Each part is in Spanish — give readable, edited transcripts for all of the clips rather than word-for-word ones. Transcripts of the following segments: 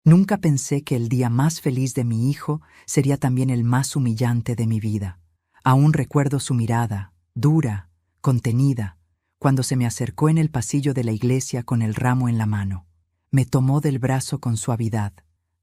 Nunca pensé que el día más feliz de mi hijo sería también el más humillante de mi vida. Aún recuerdo su mirada, dura, contenida, cuando se me acercó en el pasillo de la iglesia con el ramo en la mano. Me tomó del brazo con suavidad,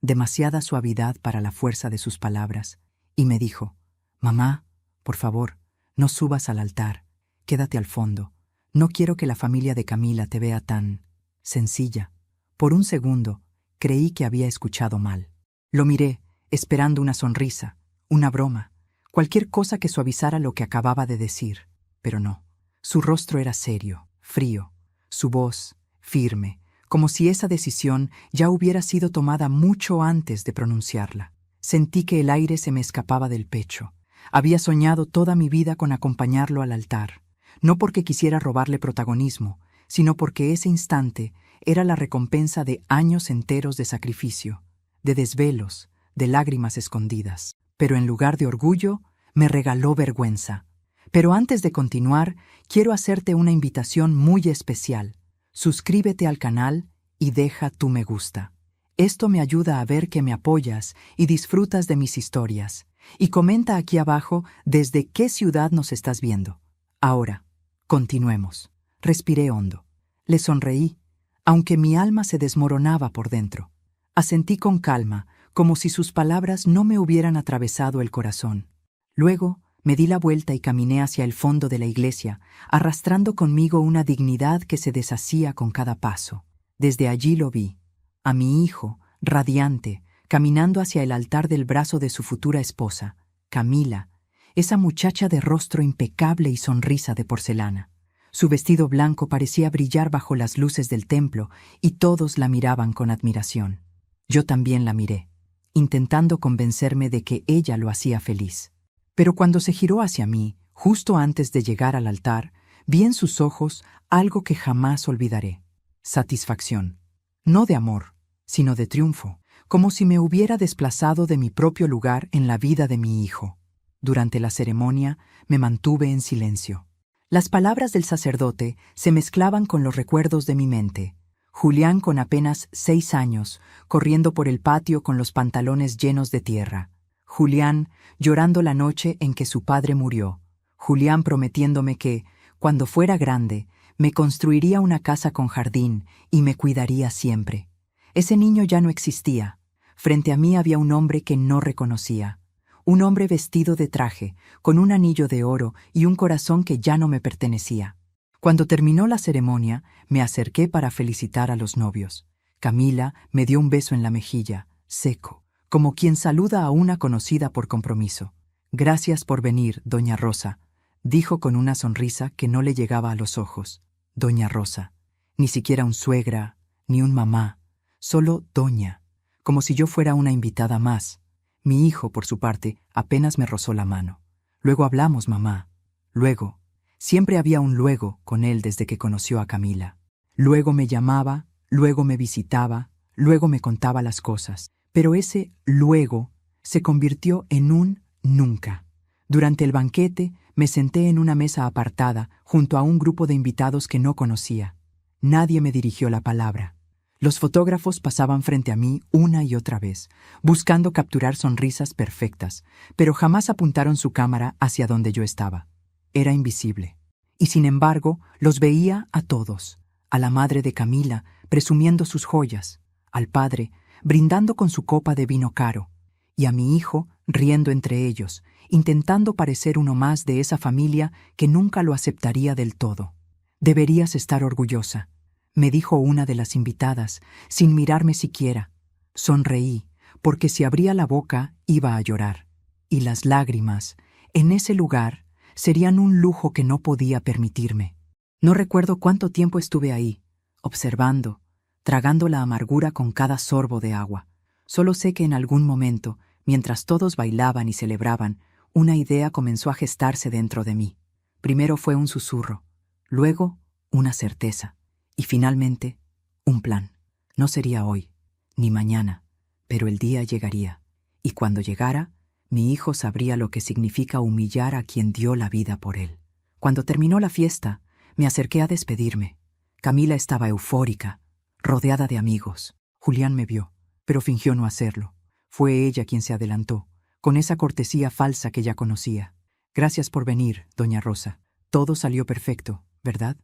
demasiada suavidad para la fuerza de sus palabras, y me dijo: «Mamá, por favor, no subas al altar, quédate al fondo. No quiero que la familia de Camila te vea tan sencilla». Por un segundo, creí que había escuchado mal. Lo miré, esperando una sonrisa, una broma, cualquier cosa que suavizara lo que acababa de decir, pero no. Su rostro era serio, frío, su voz firme, como si esa decisión ya hubiera sido tomada mucho antes de pronunciarla. Sentí que el aire se me escapaba del pecho. Había soñado toda mi vida con acompañarlo al altar, no porque quisiera robarle protagonismo, sino porque ese instante era la recompensa de años enteros de sacrificio, de desvelos, de lágrimas escondidas. Pero en lugar de orgullo, me regaló vergüenza. Pero antes de continuar, quiero hacerte una invitación muy especial. Suscríbete al canal y deja tu me gusta. Esto me ayuda a ver que me apoyas y disfrutas de mis historias. Y comenta aquí abajo desde qué ciudad nos estás viendo. Ahora, continuemos. Respiré hondo. Le sonreí, aunque mi alma se desmoronaba por dentro. Asentí con calma, como si sus palabras no me hubieran atravesado el corazón. Luego, me di la vuelta y caminé hacia el fondo de la iglesia, arrastrando conmigo una dignidad que se deshacía con cada paso. Desde allí lo vi, a mi hijo, radiante, caminando hacia el altar del brazo de su futura esposa, Camila, esa muchacha de rostro impecable y sonrisa de porcelana. Su vestido blanco parecía brillar bajo las luces del templo y todos la miraban con admiración. Yo también la miré, intentando convencerme de que ella lo hacía feliz. Pero cuando se giró hacia mí, justo antes de llegar al altar, vi en sus ojos algo que jamás olvidaré: satisfacción. No de amor, sino de triunfo, como si me hubiera desplazado de mi propio lugar en la vida de mi hijo. Durante la ceremonia me mantuve en silencio. Las palabras del sacerdote se mezclaban con los recuerdos de mi mente. Julián con apenas 6 años, corriendo por el patio con los pantalones llenos de tierra. Julián llorando la noche en que su padre murió. Julián prometiéndome que, cuando fuera grande, me construiría una casa con jardín y me cuidaría siempre. Ese niño ya no existía. Frente a mí había un hombre que no reconocía. Un hombre vestido de traje, con un anillo de oro y un corazón que ya no me pertenecía. Cuando terminó la ceremonia, me acerqué para felicitar a los novios. Camila me dio un beso en la mejilla, seco, como quien saluda a una conocida por compromiso. «Gracias por venir, doña Rosa», dijo con una sonrisa que no le llegaba a los ojos. Doña Rosa. Ni siquiera un suegra, ni un mamá, solo doña, como si yo fuera una invitada más. Mi hijo, por su parte, apenas me rozó la mano. «Luego hablamos, mamá». Luego. Siempre había un luego con él desde que conoció a Camila. Luego me llamaba, luego me visitaba, luego me contaba las cosas. Pero ese luego se convirtió en un nunca. Durante el banquete me senté en una mesa apartada junto a un grupo de invitados que no conocía. Nadie me dirigió la palabra. Los fotógrafos pasaban frente a mí una y otra vez, buscando capturar sonrisas perfectas, pero jamás apuntaron su cámara hacia donde yo estaba. Era invisible. Y sin embargo, los veía a todos. A la madre de Camila, presumiendo sus joyas, al padre, brindando con su copa de vino caro, y a mi hijo, riendo entre ellos, intentando parecer uno más de esa familia que nunca lo aceptaría del todo. «Deberías estar orgullosa», me dijo una de las invitadas, sin mirarme siquiera. Sonreí, porque si abría la boca iba a llorar. Y las lágrimas, en ese lugar, serían un lujo que no podía permitirme. No recuerdo cuánto tiempo estuve ahí, observando, tragando la amargura con cada sorbo de agua. Solo sé que en algún momento, mientras todos bailaban y celebraban, una idea comenzó a gestarse dentro de mí. Primero fue un susurro, luego una certeza, y finalmente un plan. No sería hoy, ni mañana, pero el día llegaría, y cuando llegara, mi hijo sabría lo que significa humillar a quien dio la vida por él. Cuando terminó la fiesta, me acerqué a despedirme. Camila estaba eufórica, rodeada de amigos. Julián me vio. pero fingió no hacerlo. Fue ella quien se adelantó, con esa cortesía falsa que ya conocía. «Gracias por venir, doña Rosa. Todo salió perfecto, ¿verdad?»,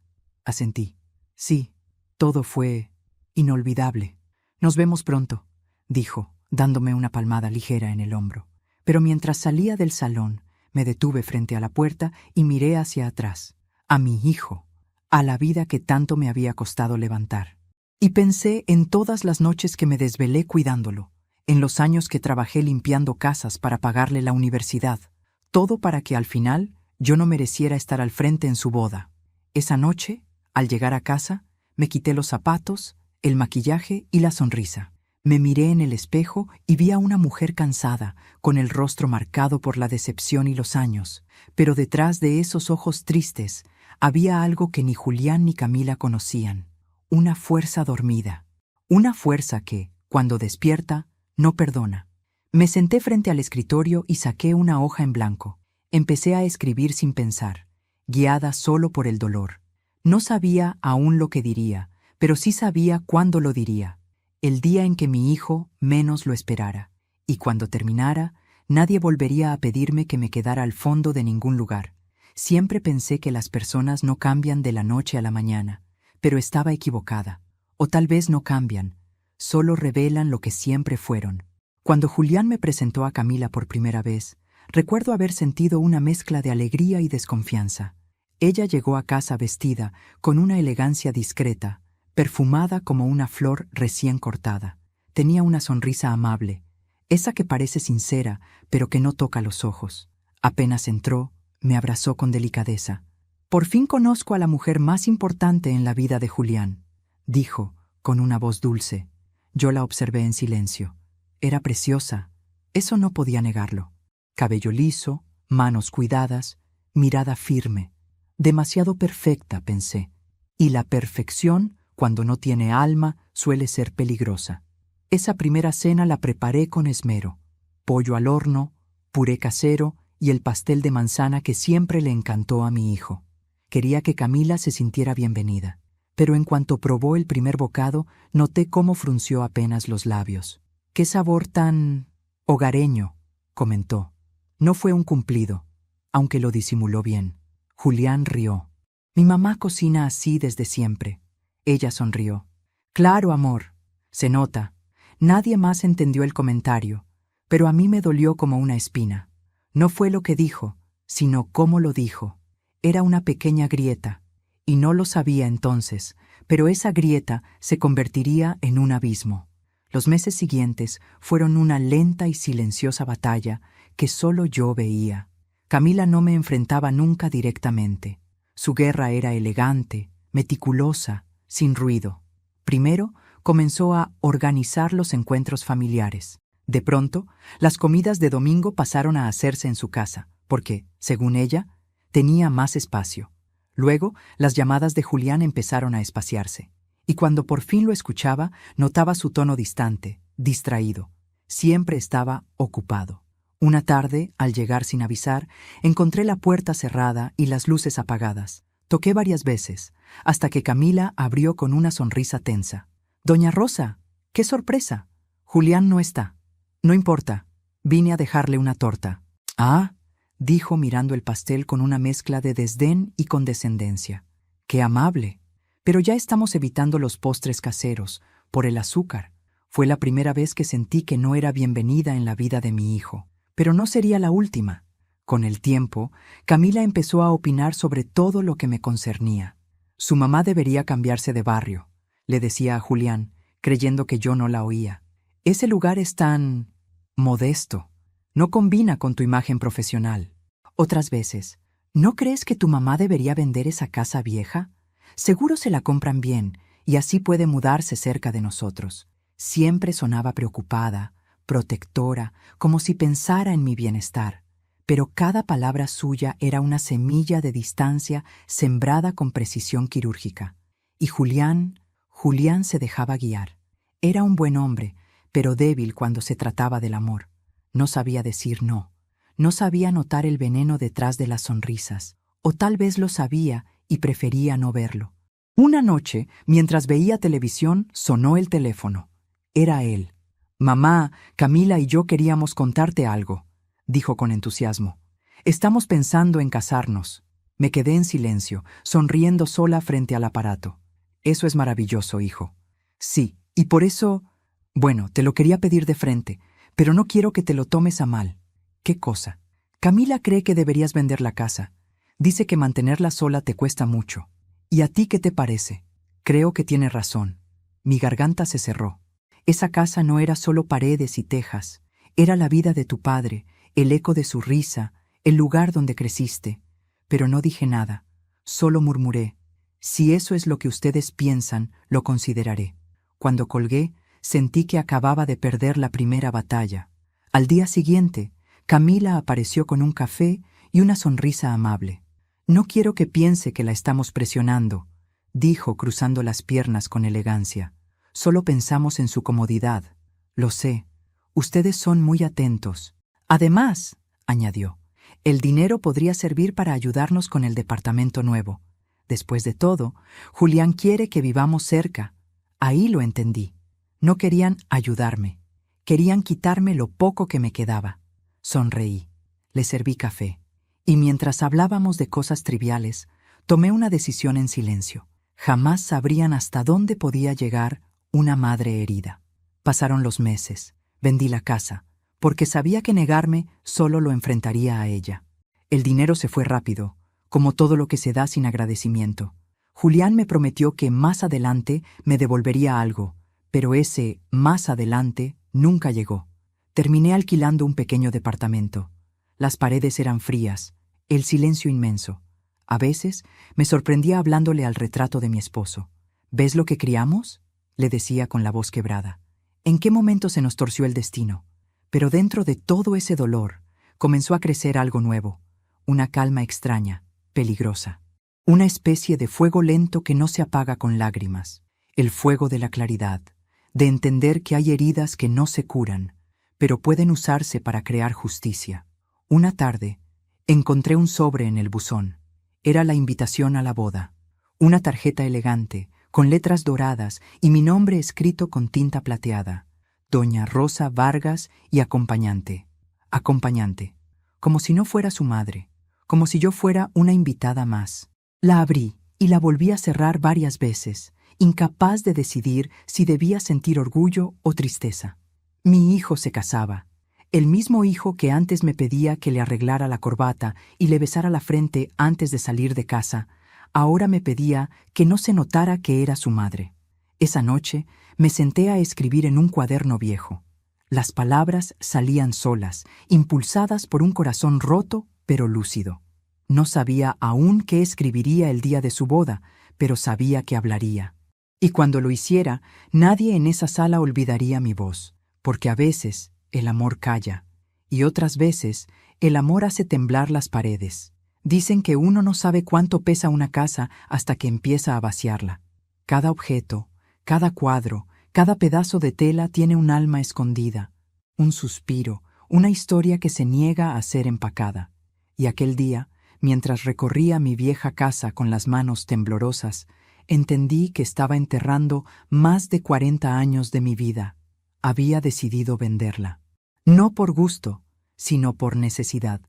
asentí. «Sí, todo fue inolvidable. Nos vemos pronto», dijo, dándome una palmada ligera en el hombro. Pero mientras salía del salón, me detuve frente a la puerta y miré hacia atrás, a mi hijo, a la vida que tanto me había costado levantar. Y pensé en todas las noches que me desvelé cuidándolo, en los años que trabajé limpiando casas para pagarle la universidad, todo para que al final yo no mereciera estar al frente en su boda. Esa noche, al llegar a casa, me quité los zapatos, el maquillaje y la sonrisa. Me miré en el espejo y vi a una mujer cansada, con el rostro marcado por la decepción y los años, pero detrás de esos ojos tristes había algo que ni Julián ni Camila conocían, una fuerza dormida, una fuerza que, cuando despierta, no perdona. Me senté frente al escritorio y saqué una hoja en blanco. Empecé a escribir sin pensar, guiada solo por el dolor. No sabía aún lo que diría, pero sí sabía cuándo lo diría. El día en que mi hijo menos lo esperara, y cuando terminara, nadie volvería a pedirme que me quedara al fondo de ningún lugar. Siempre pensé que las personas no cambian de la noche a la mañana, pero estaba equivocada. O tal vez no cambian, solo revelan lo que siempre fueron. Cuando Julián me presentó a Camila por primera vez, recuerdo haber sentido una mezcla de alegría y desconfianza. Ella llegó a casa vestida con una elegancia discreta, perfumada como una flor recién cortada. Tenía una sonrisa amable, esa que parece sincera, pero que no toca los ojos. Apenas entró, me abrazó con delicadeza. «Por fin conozco a la mujer más importante en la vida de Julián», dijo, con una voz dulce. Yo la observé en silencio. Era preciosa, eso no podía negarlo. Cabello liso, manos cuidadas, mirada firme. Demasiado perfecta, pensé. Y la perfección, cuando no tiene alma, suele ser peligrosa. Esa primera cena la preparé con esmero. Pollo al horno, puré casero y el pastel de manzana que siempre le encantó a mi hijo. Quería que Camila se sintiera bienvenida, pero en cuanto probó el primer bocado, noté cómo frunció apenas los labios. «Qué sabor tan hogareño», comentó. No fue un cumplido, aunque lo disimuló bien. Julián rió. «Mi mamá cocina así desde siempre». Ella sonrió. «Claro, amor. Se nota». Nadie más entendió el comentario, pero a mí me dolió como una espina. No fue lo que dijo, sino cómo lo dijo. Era una pequeña grieta, y no lo sabía entonces, pero esa grieta se convertiría en un abismo. Los meses siguientes fueron una lenta y silenciosa batalla que solo yo veía. Camila no me enfrentaba nunca directamente. Su guerra era elegante, meticulosa, sin ruido. Primero, comenzó a organizar los encuentros familiares. De pronto, las comidas de domingo pasaron a hacerse en su casa, porque, según ella, tenía más espacio. Luego, las llamadas de Julián empezaron a espaciarse. Y cuando por fin lo escuchaba, notaba su tono distante, distraído. Siempre estaba ocupado. Una tarde, al llegar sin avisar, encontré la puerta cerrada y las luces apagadas. Toqué varias veces, hasta que Camila abrió con una sonrisa tensa. «Doña Rosa, qué sorpresa. Julián no está». «No importa, vine a dejarle una torta». «Ah», dijo mirando el pastel con una mezcla de desdén y condescendencia. «Qué amable. Pero ya estamos evitando los postres caseros, por el azúcar». Fue la primera vez que sentí que no era bienvenida en la vida de mi hijo. Pero no sería la última. Con el tiempo, Camila empezó a opinar sobre todo lo que me concernía. Su mamá debería cambiarse de barrio, le decía a Julián, creyendo que yo no la oía. Ese lugar es tan modesto. No combina con tu imagen profesional. Otras veces, ¿no crees que tu mamá debería vender esa casa vieja? Seguro se la compran bien y así puede mudarse cerca de nosotros. Siempre sonaba preocupada, protectora, como si pensara en mi bienestar. Pero cada palabra suya era una semilla de distancia sembrada con precisión quirúrgica. Y Julián se dejaba guiar. Era un buen hombre, pero débil cuando se trataba del amor. No sabía decir no. No sabía notar el veneno detrás de las sonrisas. O tal vez lo sabía y prefería no verlo. Una noche, mientras veía televisión, sonó el teléfono. Era él. Mamá, Camila y yo queríamos contarte algo, dijo con entusiasmo. Estamos pensando en casarnos. Me quedé en silencio, sonriendo sola frente al aparato. Eso es maravilloso, hijo. Sí, y por eso... Bueno, te lo quería pedir de frente, pero no quiero que te lo tomes a mal. ¿Qué cosa? Camila cree que deberías vender la casa. Dice que mantenerla sola te cuesta mucho. ¿Y a ti qué te parece? Creo que tiene razón. Mi garganta se cerró. Esa casa no era solo paredes y tejas. Era la vida de tu padre, el eco de su risa, el lugar donde creciste. Pero no dije nada. Solo murmuré. Si eso es lo que ustedes piensan, lo consideraré. Cuando colgué, sentí que acababa de perder la primera batalla. Al día siguiente, Camila apareció con un café y una sonrisa amable. No quiero que piense que la estamos presionando, dijo cruzando las piernas con elegancia. Solo pensamos en su comodidad. Lo sé. Ustedes son muy atentos. Además, añadió, el dinero podría servir para ayudarnos con el departamento nuevo. Después de todo, Julián quiere que vivamos cerca. Ahí lo entendí. No querían ayudarme. Querían quitarme lo poco que me quedaba. Sonreí. Le serví café. Y mientras hablábamos de cosas triviales, tomé una decisión en silencio. Jamás sabrían hasta dónde podía llegar una madre herida. Pasaron los meses. Vendí la casa, porque sabía que negarme solo lo enfrentaría a ella. El dinero se fue rápido, como todo lo que se da sin agradecimiento. Julián me prometió que más adelante me devolvería algo, pero ese más adelante nunca llegó. Terminé alquilando un pequeño departamento. Las paredes eran frías, el silencio inmenso. A veces me sorprendía hablándole al retrato de mi esposo. ¿Ves lo que criamos?, le decía con la voz quebrada. ¿En qué momento se nos torció el destino? Pero dentro de todo ese dolor, comenzó a crecer algo nuevo, una calma extraña, peligrosa. Una especie de fuego lento que no se apaga con lágrimas. El fuego de la claridad, de entender que hay heridas que no se curan, pero pueden usarse para crear justicia. Una tarde, encontré un sobre en el buzón. Era la invitación a la boda. Una tarjeta elegante, con letras doradas y mi nombre escrito con tinta plateada. Doña Rosa Vargas y acompañante. Acompañante. Como si no fuera su madre. Como si yo fuera una invitada más. La abrí y la volví a cerrar varias veces, incapaz de decidir si debía sentir orgullo o tristeza. Mi hijo se casaba. El mismo hijo que antes me pedía que le arreglara la corbata y le besara la frente antes de salir de casa, ahora me pedía que no se notara que era su madre. Esa noche me senté a escribir en un cuaderno viejo. Las palabras salían solas, impulsadas por un corazón roto pero lúcido. No sabía aún qué escribiría el día de su boda, pero sabía que hablaría. Y cuando lo hiciera, nadie en esa sala olvidaría mi voz, porque a veces el amor calla, y otras veces el amor hace temblar las paredes. Dicen que uno no sabe cuánto pesa una casa hasta que empieza a vaciarla. Cada objeto, cada cuadro, cada pedazo de tela tiene un alma escondida, un suspiro, una historia que se niega a ser empacada. Y aquel día, mientras recorría mi vieja casa con las manos temblorosas, entendí que estaba enterrando más de 40 años de mi vida. Había decidido venderla. No por gusto, sino por necesidad.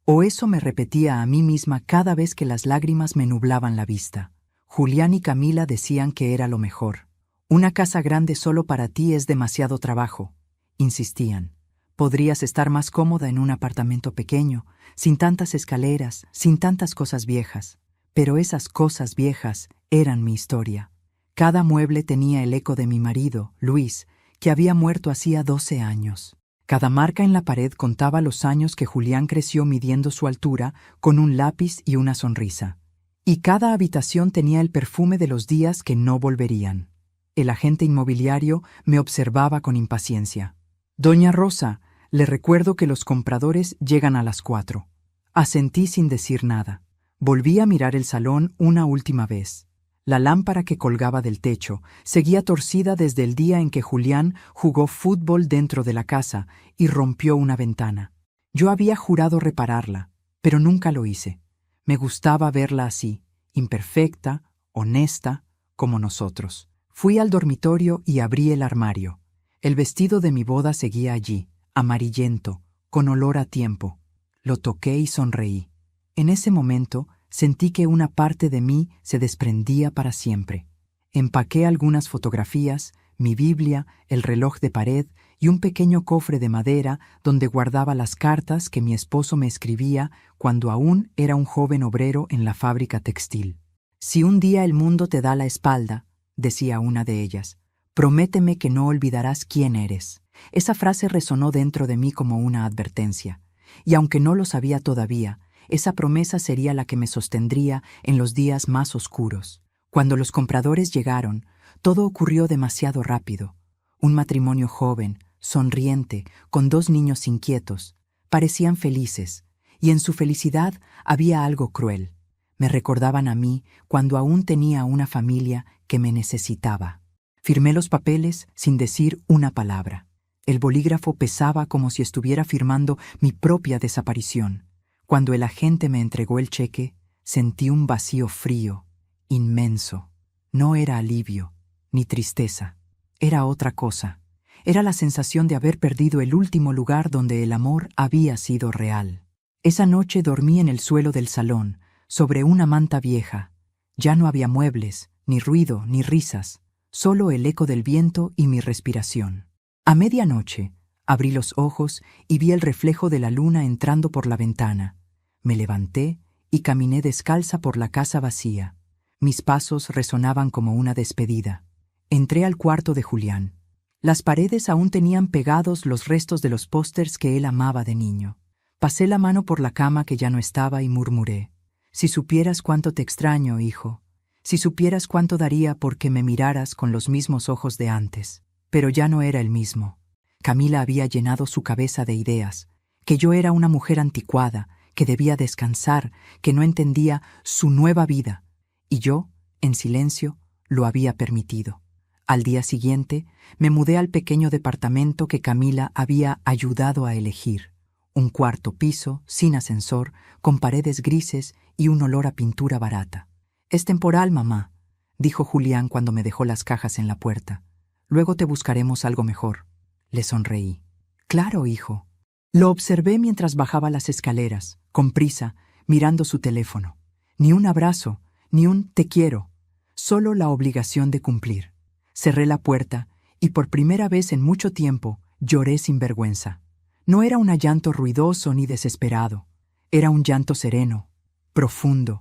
O eso me repetía a mí misma cada vez que las lágrimas me nublaban la vista. Julián y Camila decían que era lo mejor. Una casa grande solo para ti es demasiado trabajo, insistían. Podrías estar más cómoda en un apartamento pequeño, sin tantas escaleras, sin tantas cosas viejas. Pero esas cosas viejas eran mi historia. Cada mueble tenía el eco de mi marido, Luis, que había muerto hacía 12 años. Cada marca en la pared contaba los años que Julián creció midiendo su altura con un lápiz y una sonrisa. Y cada habitación tenía el perfume de los días que no volverían. El agente inmobiliario me observaba con impaciencia. «Doña Rosa, le recuerdo que los compradores llegan a las 4». Asentí sin decir nada. Volví a mirar el salón una última vez. La lámpara que colgaba del techo seguía torcida desde el día en que Julián jugó fútbol dentro de la casa y rompió una ventana. Yo había jurado repararla, pero nunca lo hice. Me gustaba verla así, imperfecta, honesta, como nosotros. Fui al dormitorio y abrí el armario. El vestido de mi boda seguía allí, amarillento, con olor a tiempo. Lo toqué y sonreí. En ese momento sentí que una parte de mí se desprendía para siempre. Empaqué algunas fotografías, mi Biblia, el reloj de pared y un pequeño cofre de madera donde guardaba las cartas que mi esposo me escribía cuando aún era un joven obrero en la fábrica textil. Si un día el mundo te da la espalda, decía una de ellas, prométeme que no olvidarás quién eres. Esa frase resonó dentro de mí como una advertencia, y aunque no lo sabía todavía, esa promesa sería la que me sostendría en los días más oscuros. Cuando los compradores llegaron, todo ocurrió demasiado rápido. Un matrimonio joven, sonriente, con 2 niños inquietos, parecían felices, y en su felicidad había algo cruel. Me recordaban a mí cuando aún tenía una familia que me necesitaba. Firmé los papeles sin decir una palabra. El bolígrafo pesaba como si estuviera firmando mi propia desaparición. Cuando el agente me entregó el cheque, sentí un vacío frío, inmenso. No era alivio, ni tristeza. Era otra cosa. Era la sensación de haber perdido el último lugar donde el amor había sido real. Esa noche dormí en el suelo del salón, sobre una manta vieja. Ya no había muebles, ni ruido, ni risas, solo el eco del viento y mi respiración. A medianoche, abrí los ojos y vi el reflejo de la luna entrando por la ventana. Me levanté y caminé descalza por la casa vacía. Mis pasos resonaban como una despedida. Entré al cuarto de Julián. Las paredes aún tenían pegados los restos de los pósters que él amaba de niño. Pasé la mano por la cama que ya no estaba y murmuré: si supieras cuánto te extraño, hijo. Si supieras cuánto daría porque me miraras con los mismos ojos de antes. Pero ya no era el mismo. Camila había llenado su cabeza de ideas, que yo era una mujer anticuada, que debía descansar, que no entendía su nueva vida. Y yo, en silencio, lo había permitido. Al día siguiente, me mudé al pequeño departamento que Camila había ayudado a elegir. Un cuarto piso, sin ascensor, con paredes grises y un olor a pintura barata. «Es temporal, mamá», dijo Julián cuando me dejó las cajas en la puerta. «Luego te buscaremos algo mejor». Le sonreí. «Claro, hijo». Lo observé mientras bajaba las escaleras, con prisa, mirando su teléfono. Ni un abrazo, ni un «te quiero», solo la obligación de cumplir. Cerré la puerta y por primera vez en mucho tiempo lloré sin vergüenza. No era un llanto ruidoso ni desesperado. Era un llanto sereno, profundo,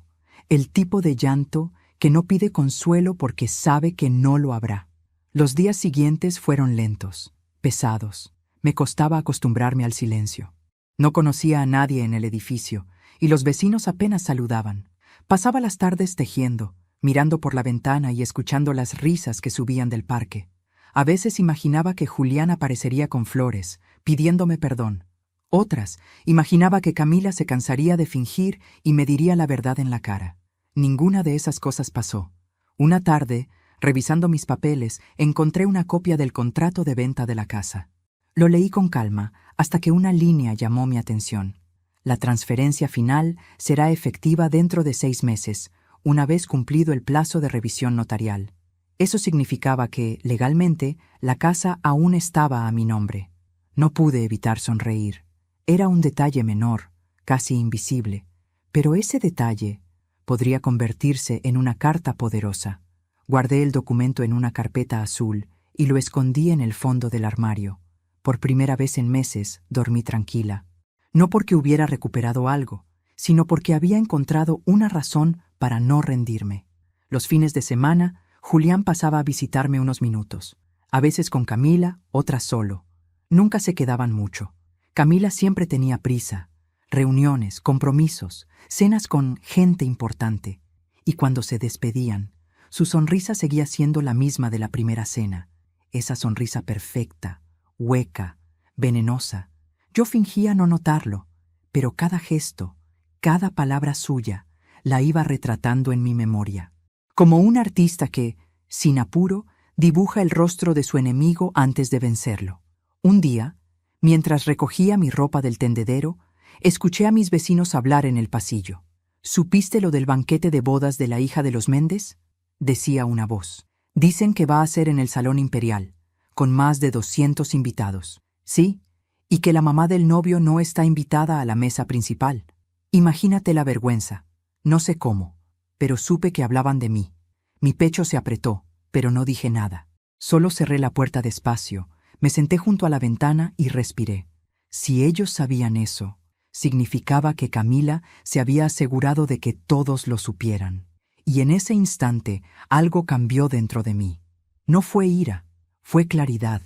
el tipo de llanto que no pide consuelo porque sabe que no lo habrá. Los días siguientes fueron lentos, pesados. Me costaba acostumbrarme al silencio. No conocía a nadie en el edificio y los vecinos apenas saludaban. Pasaba las tardes tejiendo, mirando por la ventana y escuchando las risas que subían del parque. A veces imaginaba que Julián aparecería con flores, pidiéndome perdón. Otras, imaginaba que Camila se cansaría de fingir y me diría la verdad en la cara. Ninguna de esas cosas pasó. Una tarde, revisando mis papeles, encontré una copia del contrato de venta de la casa. Lo leí con calma hasta que una línea llamó mi atención. La transferencia final será efectiva dentro de 6 meses, una vez cumplido el plazo de revisión notarial. Eso significaba que, legalmente, la casa aún estaba a mi nombre. No pude evitar sonreír. Era un detalle menor, casi invisible, pero ese detalle podría convertirse en una carta poderosa. Guardé el documento en una carpeta azul y lo escondí en el fondo del armario. Por primera vez en meses dormí tranquila. No porque hubiera recuperado algo, sino porque había encontrado una razón para no rendirme. Los fines de semana, Julián pasaba a visitarme unos minutos, a veces con Camila, otras solo. Nunca se quedaban mucho. Camila siempre tenía prisa, reuniones, compromisos, cenas con gente importante. Y cuando se despedían, su sonrisa seguía siendo la misma de la primera cena. Esa sonrisa perfecta, hueca, venenosa. Yo fingía no notarlo, pero cada gesto, cada palabra suya, la iba retratando en mi memoria. Como un artista que, sin apuro, dibuja el rostro de su enemigo antes de vencerlo. Un día, mientras recogía mi ropa del tendedero, escuché a mis vecinos hablar en el pasillo. «¿Supiste lo del banquete de bodas de la hija de los Méndez?», decía una voz. «Dicen que va a ser en el Salón Imperial. con más de 200 invitados. Sí, y que la mamá del novio no está invitada a la mesa principal. Imagínate la vergüenza. No sé cómo, pero supe que hablaban de mí. Mi pecho se apretó, pero no dije nada. Solo cerré la puerta despacio, me senté junto a la ventana y respiré. Si ellos sabían eso, significaba que Camila se había asegurado de que todos lo supieran. Y en ese instante algo cambió dentro de mí. No fue ira, fue claridad.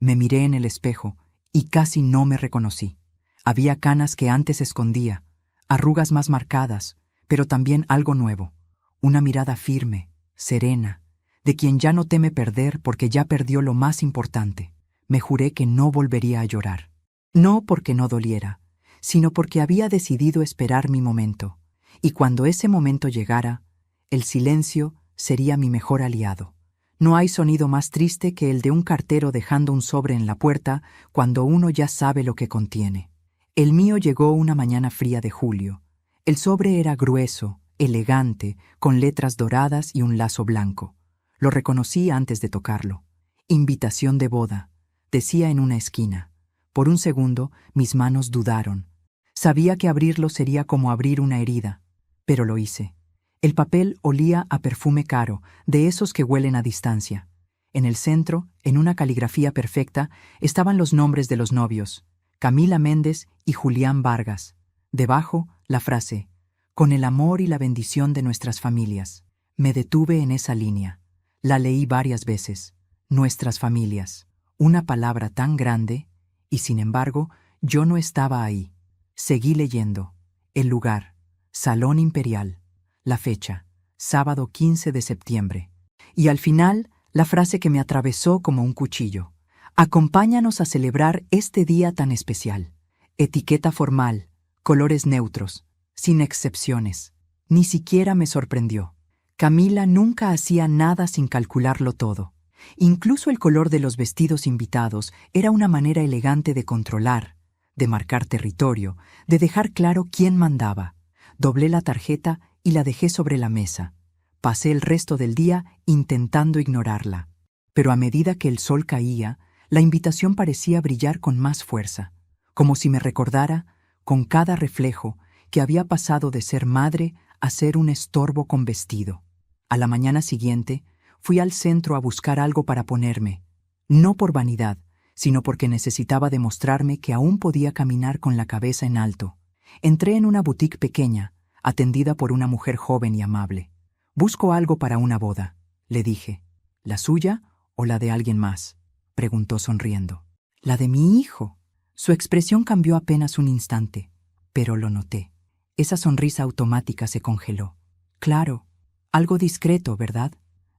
Me miré en el espejo y casi no me reconocí. Había canas que antes escondía, arrugas más marcadas, pero también algo nuevo. Una mirada firme, serena, de quien ya no teme perder porque ya perdió lo más importante. Me juré que no volvería a llorar. No porque no doliera, sino porque había decidido esperar mi momento. Y cuando ese momento llegara, el silencio sería mi mejor aliado. No hay sonido más triste que el de un cartero dejando un sobre en la puerta cuando uno ya sabe lo que contiene. El mío llegó una mañana fría de julio. El sobre era grueso, elegante, con letras doradas y un lazo blanco. Lo reconocí antes de tocarlo. Invitación de boda, decía en una esquina. Por un segundo, mis manos dudaron. Sabía que abrirlo sería como abrir una herida, pero lo hice. El papel olía a perfume caro, de esos que huelen a distancia. En el centro, en una caligrafía perfecta, estaban los nombres de los novios, Camila Méndez y Julián Vargas. Debajo, la frase, con el amor y la bendición de nuestras familias. Me detuve en esa línea. La leí varias veces. Nuestras familias. Una palabra tan grande, y sin embargo, yo no estaba ahí. Seguí leyendo. El lugar, Salón Imperial. La fecha, sábado 15 de septiembre. Y al final, la frase que me atravesó como un cuchillo. Acompáñanos a celebrar este día tan especial. Etiqueta formal, colores neutros, sin excepciones. Ni siquiera me sorprendió. Camila nunca hacía nada sin calcularlo todo. Incluso el color de los vestidos invitados era una manera elegante de controlar, de marcar territorio, de dejar claro quién mandaba. Doblé la tarjeta y la dejé sobre la mesa. Pasé el resto del día intentando ignorarla. Pero a medida que el sol caía, la invitación parecía brillar con más fuerza, como si me recordara, con cada reflejo, que había pasado de ser madre a ser un estorbo con vestido. A la mañana siguiente, fui al centro a buscar algo para ponerme, no por vanidad, sino porque necesitaba demostrarme que aún podía caminar con la cabeza en alto. Entré en una boutique pequeña, atendida por una mujer joven y amable. «Busco algo para una boda», le dije. «¿La suya o la de alguien más?», preguntó sonriendo. «La de mi hijo». Su expresión cambió apenas un instante, pero lo noté. Esa sonrisa automática se congeló. «Claro, algo discreto, ¿verdad?»,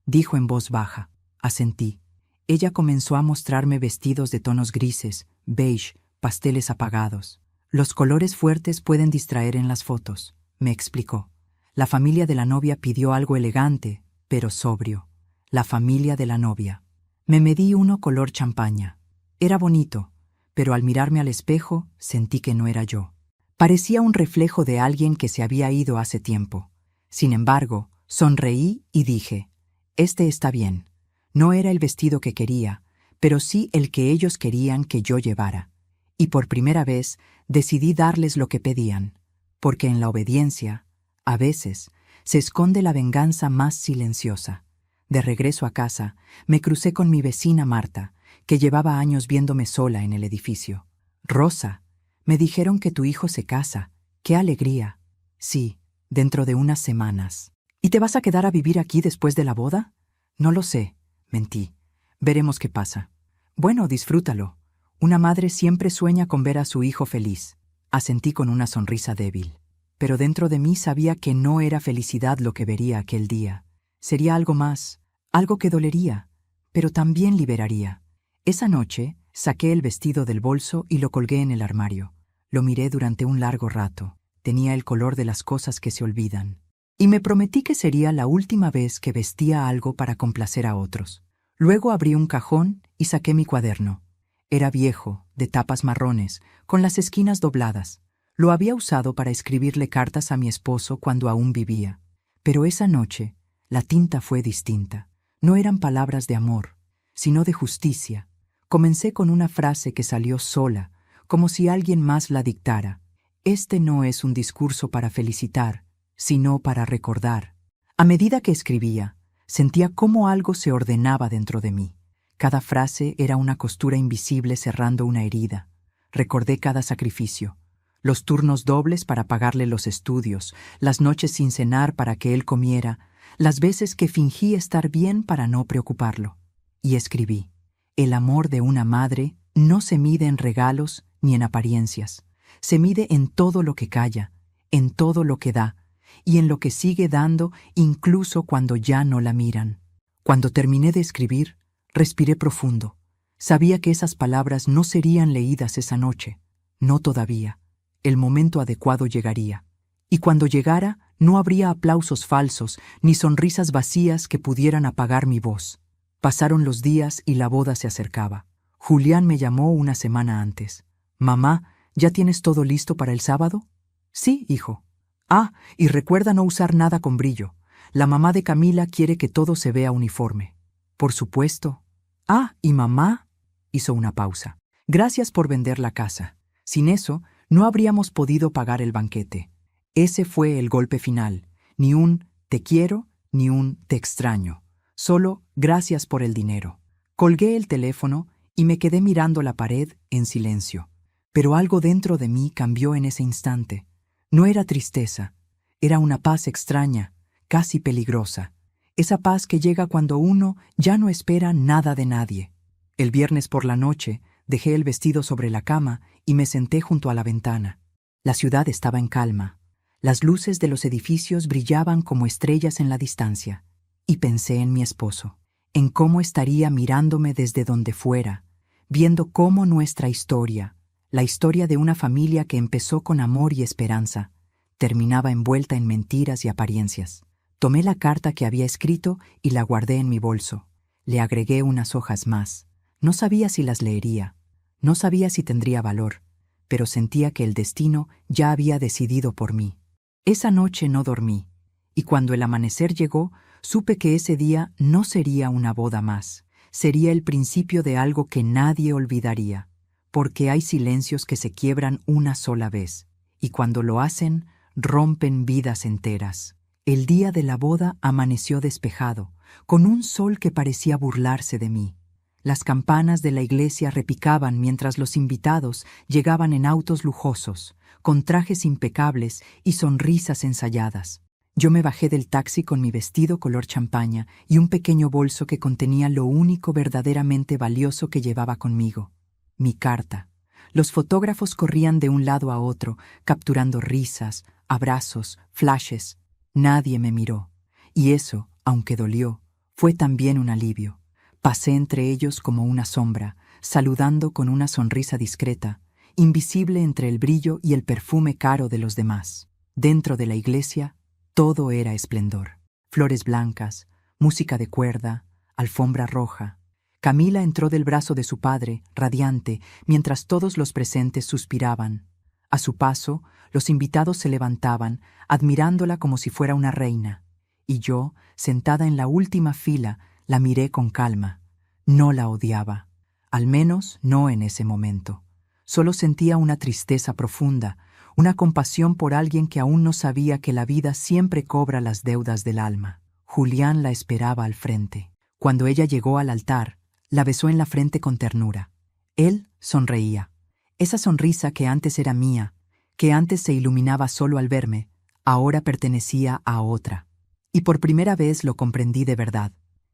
dijo en voz baja. Asentí. Ella comenzó a mostrarme vestidos de tonos grises, beige, pasteles apagados. «Los colores fuertes pueden distraer en las fotos», me explicó. La familia de la novia pidió algo elegante, pero sobrio. La familia de la novia. Me medí uno color champaña. Era bonito, pero al mirarme al espejo sentí que no era yo. Parecía un reflejo de alguien que se había ido hace tiempo. Sin embargo, sonreí y dije, «Este está bien». No era el vestido que quería, pero sí el que ellos querían que yo llevara. Y por primera vez decidí darles lo que pedían. Porque en la obediencia, a veces, se esconde la venganza más silenciosa. De regreso a casa, me crucé con mi vecina Marta, que llevaba años viéndome sola en el edificio. «Rosa, me dijeron que tu hijo se casa. ¡Qué alegría!». «Sí, dentro de unas semanas». «¿Y te vas a quedar a vivir aquí después de la boda?». «No lo sé», mentí. «Veremos qué pasa». «Bueno, disfrútalo. Una madre siempre sueña con ver a su hijo feliz». Asentí con una sonrisa débil. Pero dentro de mí sabía que no era felicidad lo que vería aquel día. Sería algo más, algo que dolería, pero también liberaría. Esa noche saqué el vestido del bolso y lo colgué en el armario. Lo miré durante un largo rato. Tenía el color de las cosas que se olvidan. Y me prometí que sería la última vez que vestía algo para complacer a otros. Luego abrí un cajón y saqué mi cuaderno. Era viejo, de tapas marrones, con las esquinas dobladas. Lo había usado para escribirle cartas a mi esposo cuando aún vivía. Pero esa noche, la tinta fue distinta. No eran palabras de amor, sino de justicia, Comencé con una frase que salió sola, como si alguien más la dictara. Este no es un discurso para felicitar, sino para recordar. A medida que escribía, sentía cómo algo se ordenaba dentro de mí. Cada frase era una costura invisible cerrando una herida. Recordé cada sacrificio. Los turnos dobles para pagarle los estudios, las noches sin cenar para que él comiera, las veces que fingí estar bien para no preocuparlo. Y escribí: el amor de una madre no se mide en regalos ni en apariencias. Se mide en todo lo que calla, en todo lo que da, y en lo que sigue dando incluso cuando ya no la miran. Cuando terminé de escribir, respiré profundo. Sabía que esas palabras no serían leídas esa noche. No todavía. El momento adecuado llegaría. Y cuando llegara, no habría aplausos falsos ni sonrisas vacías que pudieran apagar mi voz. Pasaron los días y la boda se acercaba. Julián me llamó una semana antes. «Mamá, ¿ya tienes todo listo para el sábado?» «Sí, hijo». «Ah, y recuerda no usar nada con brillo. La mamá de Camila quiere que todo se vea uniforme». «Por supuesto». «Ah, ¿y mamá?» Hizo una pausa. «Gracias por vender la casa. Sin eso, no habríamos podido pagar el banquete». Ese fue el golpe final. Ni un «te quiero» ni un «te extraño». Solo «gracias por el dinero». Colgué el teléfono y me quedé mirando la pared en silencio. Pero algo dentro de mí cambió en ese instante. No era tristeza, era una paz extraña, casi peligrosa. Esa paz que llega cuando uno ya no espera nada de nadie. El viernes por la noche dejé el vestido sobre la cama y me senté junto a la ventana. La ciudad estaba en calma. Las luces de los edificios brillaban como estrellas en la distancia. Y pensé en mi esposo, en cómo estaría mirándome desde donde fuera, viendo cómo nuestra historia, la historia de una familia que empezó con amor y esperanza, terminaba envuelta en mentiras y apariencias. Tomé la carta que había escrito y la guardé en mi bolso. Le agregué unas hojas más. No sabía si las leería, no sabía si tendría valor, pero sentía que el destino ya había decidido por mí. Esa noche no dormí, y cuando el amanecer llegó, supe que ese día no sería una boda más, sería el principio de algo que nadie olvidaría, porque hay silencios que se quiebran una sola vez, y cuando lo hacen, rompen vidas enteras. El día de la boda amaneció despejado, con un sol que parecía burlarse de mí. Las campanas de la iglesia repicaban mientras los invitados llegaban en autos lujosos, con trajes impecables y sonrisas ensayadas. Yo me bajé del taxi con mi vestido color champaña y un pequeño bolso que contenía lo único verdaderamente valioso que llevaba conmigo: mi carta. Los fotógrafos corrían de un lado a otro, capturando risas, abrazos, flashes. Nadie me miró. Y eso, aunque dolió, fue también un alivio. Pasé entre ellos como una sombra, saludando con una sonrisa discreta, invisible entre el brillo y el perfume caro de los demás. Dentro de la iglesia, todo era esplendor. Flores blancas, música de cuerda, alfombra roja. Camila entró del brazo de su padre, radiante, mientras todos los presentes suspiraban. A su paso, los invitados se levantaban, admirándola como si fuera una reina. Y yo, sentada en la última fila, la miré con calma. No la odiaba. Al menos no en ese momento. Solo sentía una tristeza profunda, una compasión por alguien que aún no sabía que la vida siempre cobra las deudas del alma. Julián la esperaba al frente. Cuando ella llegó al altar, la besó en la frente con ternura. Él sonreía. Esa sonrisa que antes era mía, que antes se iluminaba solo al verme, ahora pertenecía a otra. Y por primera vez lo comprendí de verdad.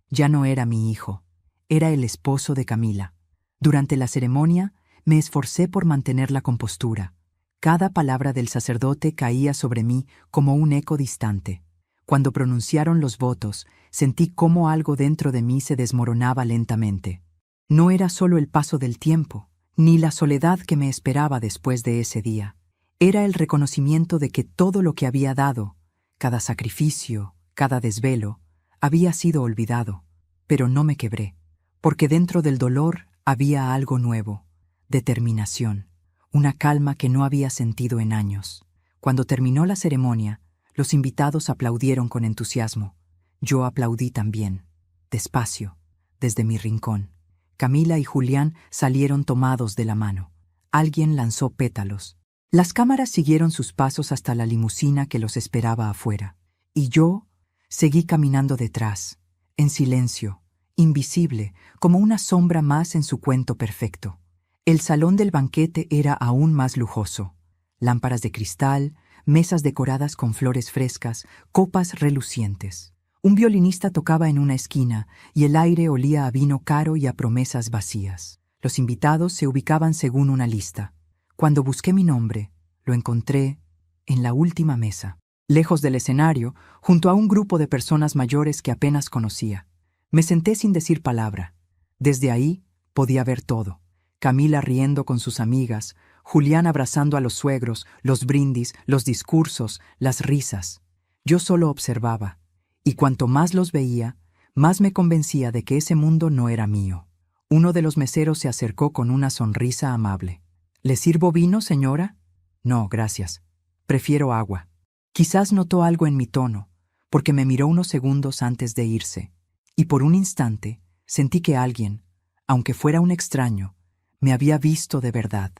Ya no era mi hijo, era el esposo de Camila. Durante la ceremonia, me esforcé por mantener la compostura. Cada palabra del sacerdote caía sobre mí como un eco distante. Cuando pronunciaron los votos, sentí cómo algo dentro de mí se desmoronaba lentamente. No era solo el paso del tiempo, ni la soledad que me esperaba después de ese día. Era el reconocimiento de que todo lo que había dado, cada sacrificio, cada desvelo, había sido olvidado. Pero no me quebré, porque dentro del dolor había algo nuevo: determinación, una calma que no había sentido en años. Cuando terminó la ceremonia, los invitados aplaudieron con entusiasmo. Yo aplaudí también, despacio, desde mi rincón. Camila y Julián salieron tomados de la mano. Alguien lanzó pétalos. Las cámaras siguieron sus pasos hasta la limusina que los esperaba afuera. Y yo seguí caminando detrás, en silencio, invisible, como una sombra más en su cuento perfecto. El salón del banquete era aún más lujoso. Lámparas de cristal, mesas decoradas con flores frescas, copas relucientes. Un violinista tocaba en una esquina y el aire olía a vino caro y a promesas vacías. Los invitados se ubicaban según una lista. Cuando busqué mi nombre, lo encontré en la última mesa, lejos del escenario, junto a un grupo de personas mayores que apenas conocía. Me senté sin decir palabra. Desde ahí podía ver todo. Camila riendo con sus amigas, Julián abrazando a los suegros, los brindis, los discursos, las risas. Yo solo observaba, y cuanto más los veía, más me convencía de que ese mundo no era mío. Uno de los meseros se acercó con una sonrisa amable. ¿Le sirvo vino, señora? No, gracias. Prefiero agua. Quizás notó algo en mi tono, porque me miró unos segundos antes de irse, y por un instante sentí que alguien, aunque fuera un extraño, me había visto de verdad.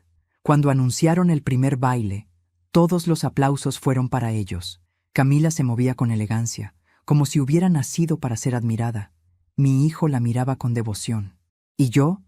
Cuando anunciaron el primer baile, todos los aplausos fueron para ellos. Camila se movía con elegancia, como si hubiera nacido para ser admirada. Mi hijo la miraba con devoción. ¿Y yo?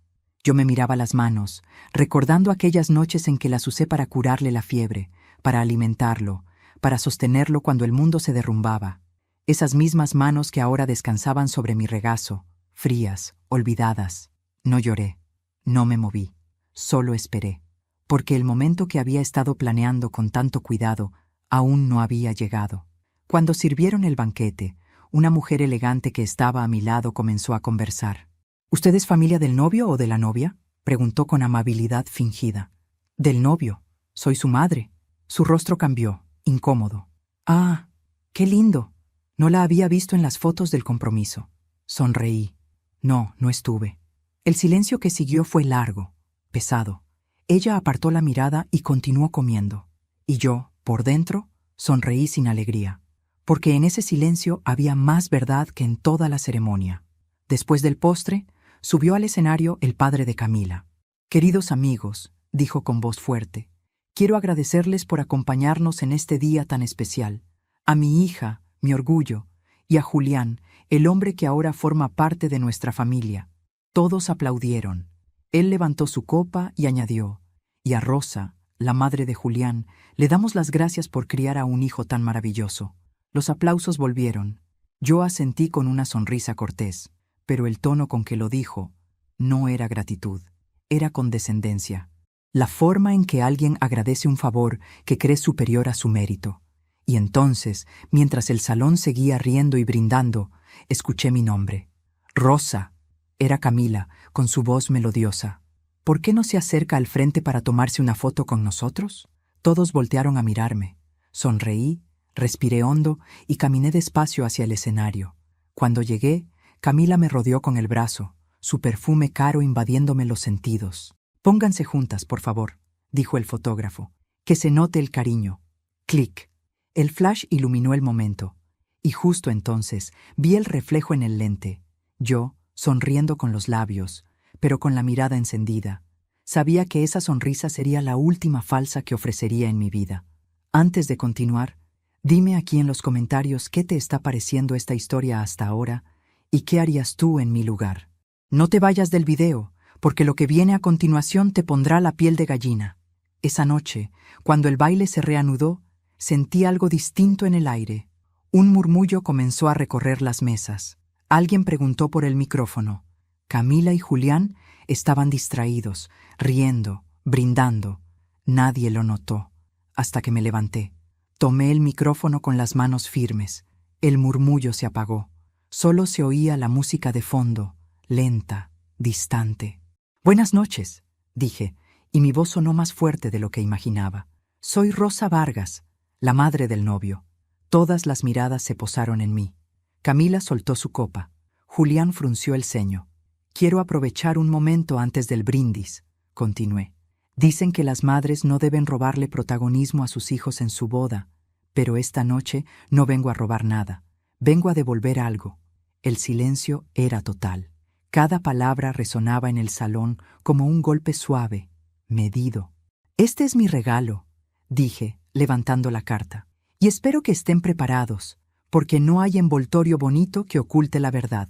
Yo me miraba las manos, recordando aquellas noches en que las usé para curarle la fiebre, para alimentarlo, para sostenerlo cuando el mundo se derrumbaba. Esas mismas manos que ahora descansaban sobre mi regazo, frías, olvidadas. No lloré, no me moví, solo esperé, porque el momento que había estado planeando con tanto cuidado aún no había llegado. Cuando sirvieron el banquete, una mujer elegante que estaba a mi lado comenzó a conversar. ¿Usted es familia del novio o de la novia?, preguntó con amabilidad fingida. Del novio. Soy su madre. Su rostro cambió, incómodo. Ah, qué lindo. No la había visto en las fotos del compromiso. Sonreí. No, no estuve. El silencio que siguió fue largo, pesado. Ella apartó la mirada y continuó comiendo. Y yo, por dentro, sonreí sin alegría, porque en ese silencio había más verdad que en toda la ceremonia. Después del postre, subió al escenario el padre de Camila. Queridos amigos, dijo con voz fuerte, quiero agradecerles por acompañarnos en este día tan especial. A mi hija, mi orgullo, y a Julián, el hombre que ahora forma parte de nuestra familia. Todos aplaudieron. Él levantó su copa y añadió, y a Rosa, la madre de Julián, le damos las gracias por criar a un hijo tan maravilloso. Los aplausos volvieron. Yo asentí con una sonrisa cortés, pero el tono con que lo dijo no era gratitud, era condescendencia. La forma en que alguien agradece un favor que cree superior a su mérito. Y entonces, mientras el salón seguía riendo y brindando, escuché mi nombre. Rosa. Era Camila, con su voz melodiosa. ¿Por qué no se acerca al frente para tomarse una foto con nosotros? Todos voltearon a mirarme. Sonreí, respiré hondo y caminé despacio hacia el escenario. Cuando llegué, Camila me rodeó con el brazo, su perfume caro invadiéndome los sentidos. Pónganse juntas, por favor, dijo el fotógrafo. Que se note el cariño. Clic. El flash iluminó el momento, y justo entonces vi el reflejo en el lente. Yo, sonriendo con los labios, pero con la mirada encendida. Sabía que esa sonrisa sería la última falsa que ofrecería en mi vida. Antes de continuar, dime aquí en los comentarios qué te está pareciendo esta historia hasta ahora y qué harías tú en mi lugar. No te vayas del video, porque lo que viene a continuación te pondrá la piel de gallina. Esa noche, cuando el baile se reanudó, sentí algo distinto en el aire. Un murmullo comenzó a recorrer las mesas. Alguien preguntó por el micrófono. Camila y Julián estaban distraídos, riendo, brindando. Nadie lo notó, hasta que me levanté. Tomé el micrófono con las manos firmes. El murmullo se apagó. Solo se oía la música de fondo, lenta, distante. Buenas noches, dije, y mi voz sonó más fuerte de lo que imaginaba. Soy Rosa Vargas, la madre del novio. Todas las miradas se posaron en mí. Camila soltó su copa. Julián frunció el ceño. Quiero aprovechar un momento antes del brindis, continué. Dicen que las madres no deben robarle protagonismo a sus hijos en su boda, pero esta noche no vengo a robar nada. Vengo a devolver algo. El silencio era total. Cada palabra resonaba en el salón como un golpe suave, medido. «Este es mi regalo», dije, levantando la carta. «Y espero que estén preparados, porque no hay envoltorio bonito que oculte la verdad».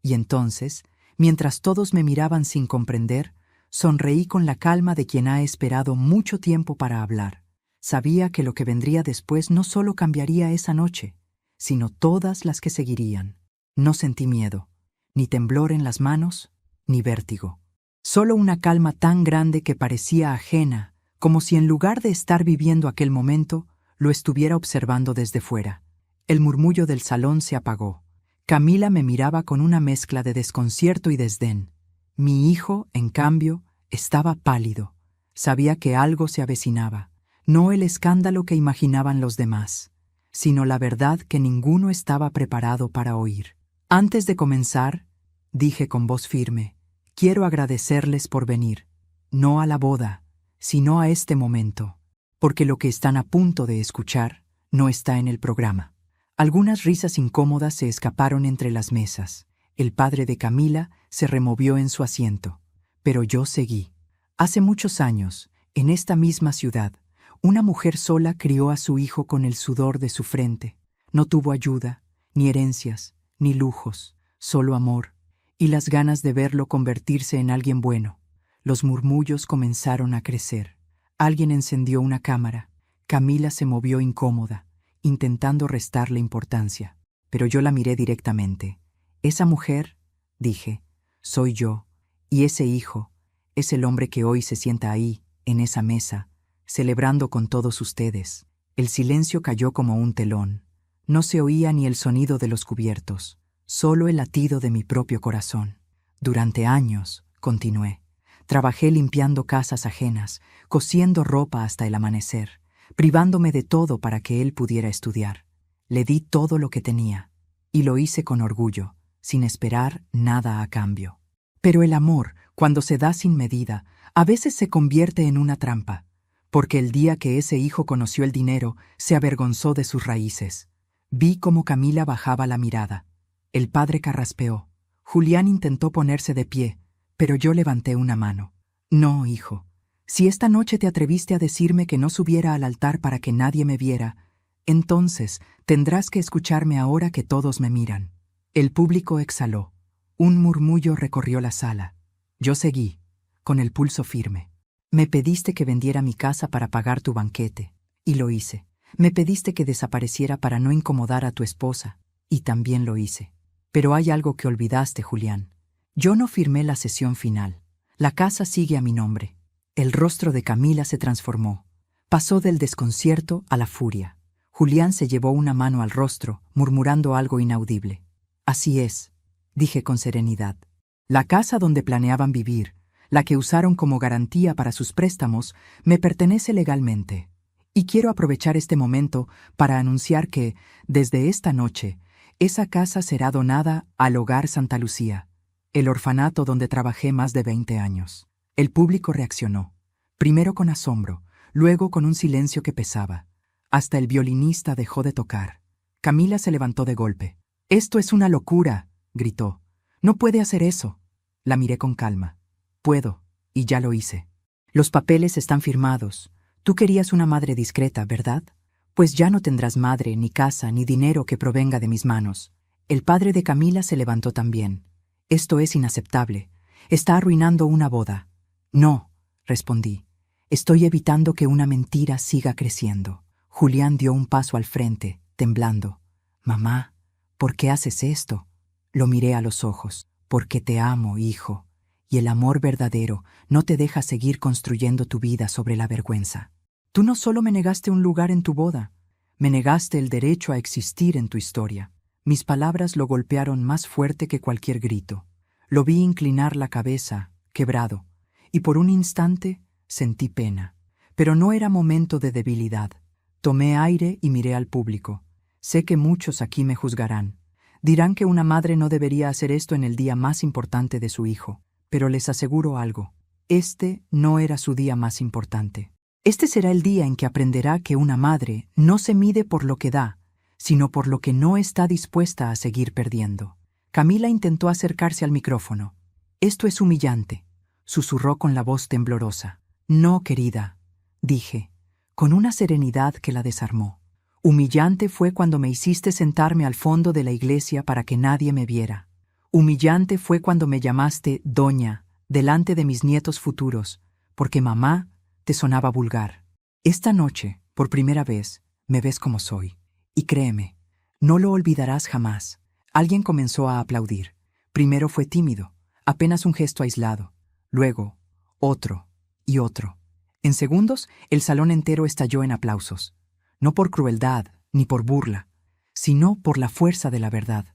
Y entonces, mientras todos me miraban sin comprender, sonreí con la calma de quien ha esperado mucho tiempo para hablar. Sabía que lo que vendría después no solo cambiaría esa noche, sino todas las que seguirían. No sentí miedo, ni temblor en las manos, ni vértigo. Solo una calma tan grande que parecía ajena, como si en lugar de estar viviendo aquel momento, lo estuviera observando desde fuera. El murmullo del salón se apagó. Camila me miraba con una mezcla de desconcierto y desdén. Mi hijo, en cambio, estaba pálido. Sabía que algo se avecinaba, no el escándalo que imaginaban los demás, sino la verdad que ninguno estaba preparado para oír. Antes de comenzar, dije con voz firme, quiero agradecerles por venir, no a la boda, sino a este momento, porque lo que están a punto de escuchar no está en el programa. Algunas risas incómodas se escaparon entre las mesas. El padre de Camila se removió en su asiento, pero yo seguí. Hace muchos años, en esta misma ciudad, una mujer sola crió a su hijo con el sudor de su frente. No tuvo ayuda, ni herencias, ni lujos, solo amor, y las ganas de verlo convertirse en alguien bueno. Los murmullos comenzaron a crecer. Alguien encendió una cámara. Camila se movió incómoda, intentando restarle importancia, pero yo la miré directamente. Esa mujer, dije, soy yo, y ese hijo es el hombre que hoy se sienta ahí, en esa mesa, celebrando con todos ustedes. El silencio cayó como un telón. No se oía ni el sonido de los cubiertos, solo el latido de mi propio corazón. Durante años, continué, trabajé limpiando casas ajenas, cosiendo ropa hasta el amanecer, privándome de todo para que él pudiera estudiar. Le di todo lo que tenía, y lo hice con orgullo, sin esperar nada a cambio. Pero el amor, cuando se da sin medida, a veces se convierte en una trampa, porque el día que ese hijo conoció el dinero, se avergonzó de sus raíces. Vi cómo Camila bajaba la mirada. El padre carraspeó. Julián intentó ponerse de pie, pero yo levanté una mano. No, hijo. Si esta noche te atreviste a decirme que no subiera al altar para que nadie me viera, entonces tendrás que escucharme ahora que todos me miran. El público exhaló. Un murmullo recorrió la sala. Yo seguí, con el pulso firme. Me pediste que vendiera mi casa para pagar tu banquete, y lo hice. Me pediste que desapareciera para no incomodar a tu esposa, y también lo hice. Pero hay algo que olvidaste, Julián. Yo no firmé la cesión final. La casa sigue a mi nombre. El rostro de Camila se transformó. Pasó del desconcierto a la furia. Julián se llevó una mano al rostro, murmurando algo inaudible. Así es, dije con serenidad. La casa donde planeaban vivir, la que usaron como garantía para sus préstamos, me pertenece legalmente. Y quiero aprovechar este momento para anunciar que, desde esta noche, esa casa será donada al Hogar Santa Lucía, el orfanato donde trabajé más de 20 años. El público reaccionó, primero con asombro, luego con un silencio que pesaba. Hasta el violinista dejó de tocar. Camila se levantó de golpe. «Esto es una locura», gritó. «No puede hacer eso». La miré con calma. «Puedo, y ya lo hice. Los papeles están firmados. Tú querías una madre discreta, ¿verdad? Pues ya no tendrás madre, ni casa, ni dinero que provenga de mis manos». El padre de Camila se levantó también. «Esto es inaceptable. Está arruinando una boda». «No», respondí. «Estoy evitando que una mentira siga creciendo». Julián dio un paso al frente, temblando. «Mamá, ¿por qué haces esto?». Lo miré a los ojos. «Porque te amo, hijo. Y el amor verdadero no te deja seguir construyendo tu vida sobre la vergüenza. Tú no solo me negaste un lugar en tu boda, me negaste el derecho a existir en tu historia». Mis palabras lo golpearon más fuerte que cualquier grito. Lo vi inclinar la cabeza, quebrado, y por un instante sentí pena. Pero no era momento de debilidad. Tomé aire y miré al público. Sé que muchos aquí me juzgarán. Dirán que una madre no debería hacer esto en el día más importante de su hijo. Pero les aseguro algo. Este no era su día más importante. Este será el día en que aprenderá que una madre no se mide por lo que da, sino por lo que no está dispuesta a seguir perdiendo. Camila intentó acercarse al micrófono, Esto es humillante, susurró con la voz temblorosa. No, querida, dije, con una serenidad que la desarmó. Humillante fue cuando me hiciste sentarme al fondo de la iglesia para que nadie me viera. Humillante fue cuando me llamaste doña delante de mis nietos futuros, porque mamá te sonaba vulgar. Esta noche, por primera vez, me ves como soy. Y créeme, no lo olvidarás jamás. Alguien comenzó a aplaudir. Primero fue tímido, apenas un gesto aislado. Luego, otro y otro. En segundos, el salón entero estalló en aplausos. No por crueldad ni por burla, sino por la fuerza de la verdad.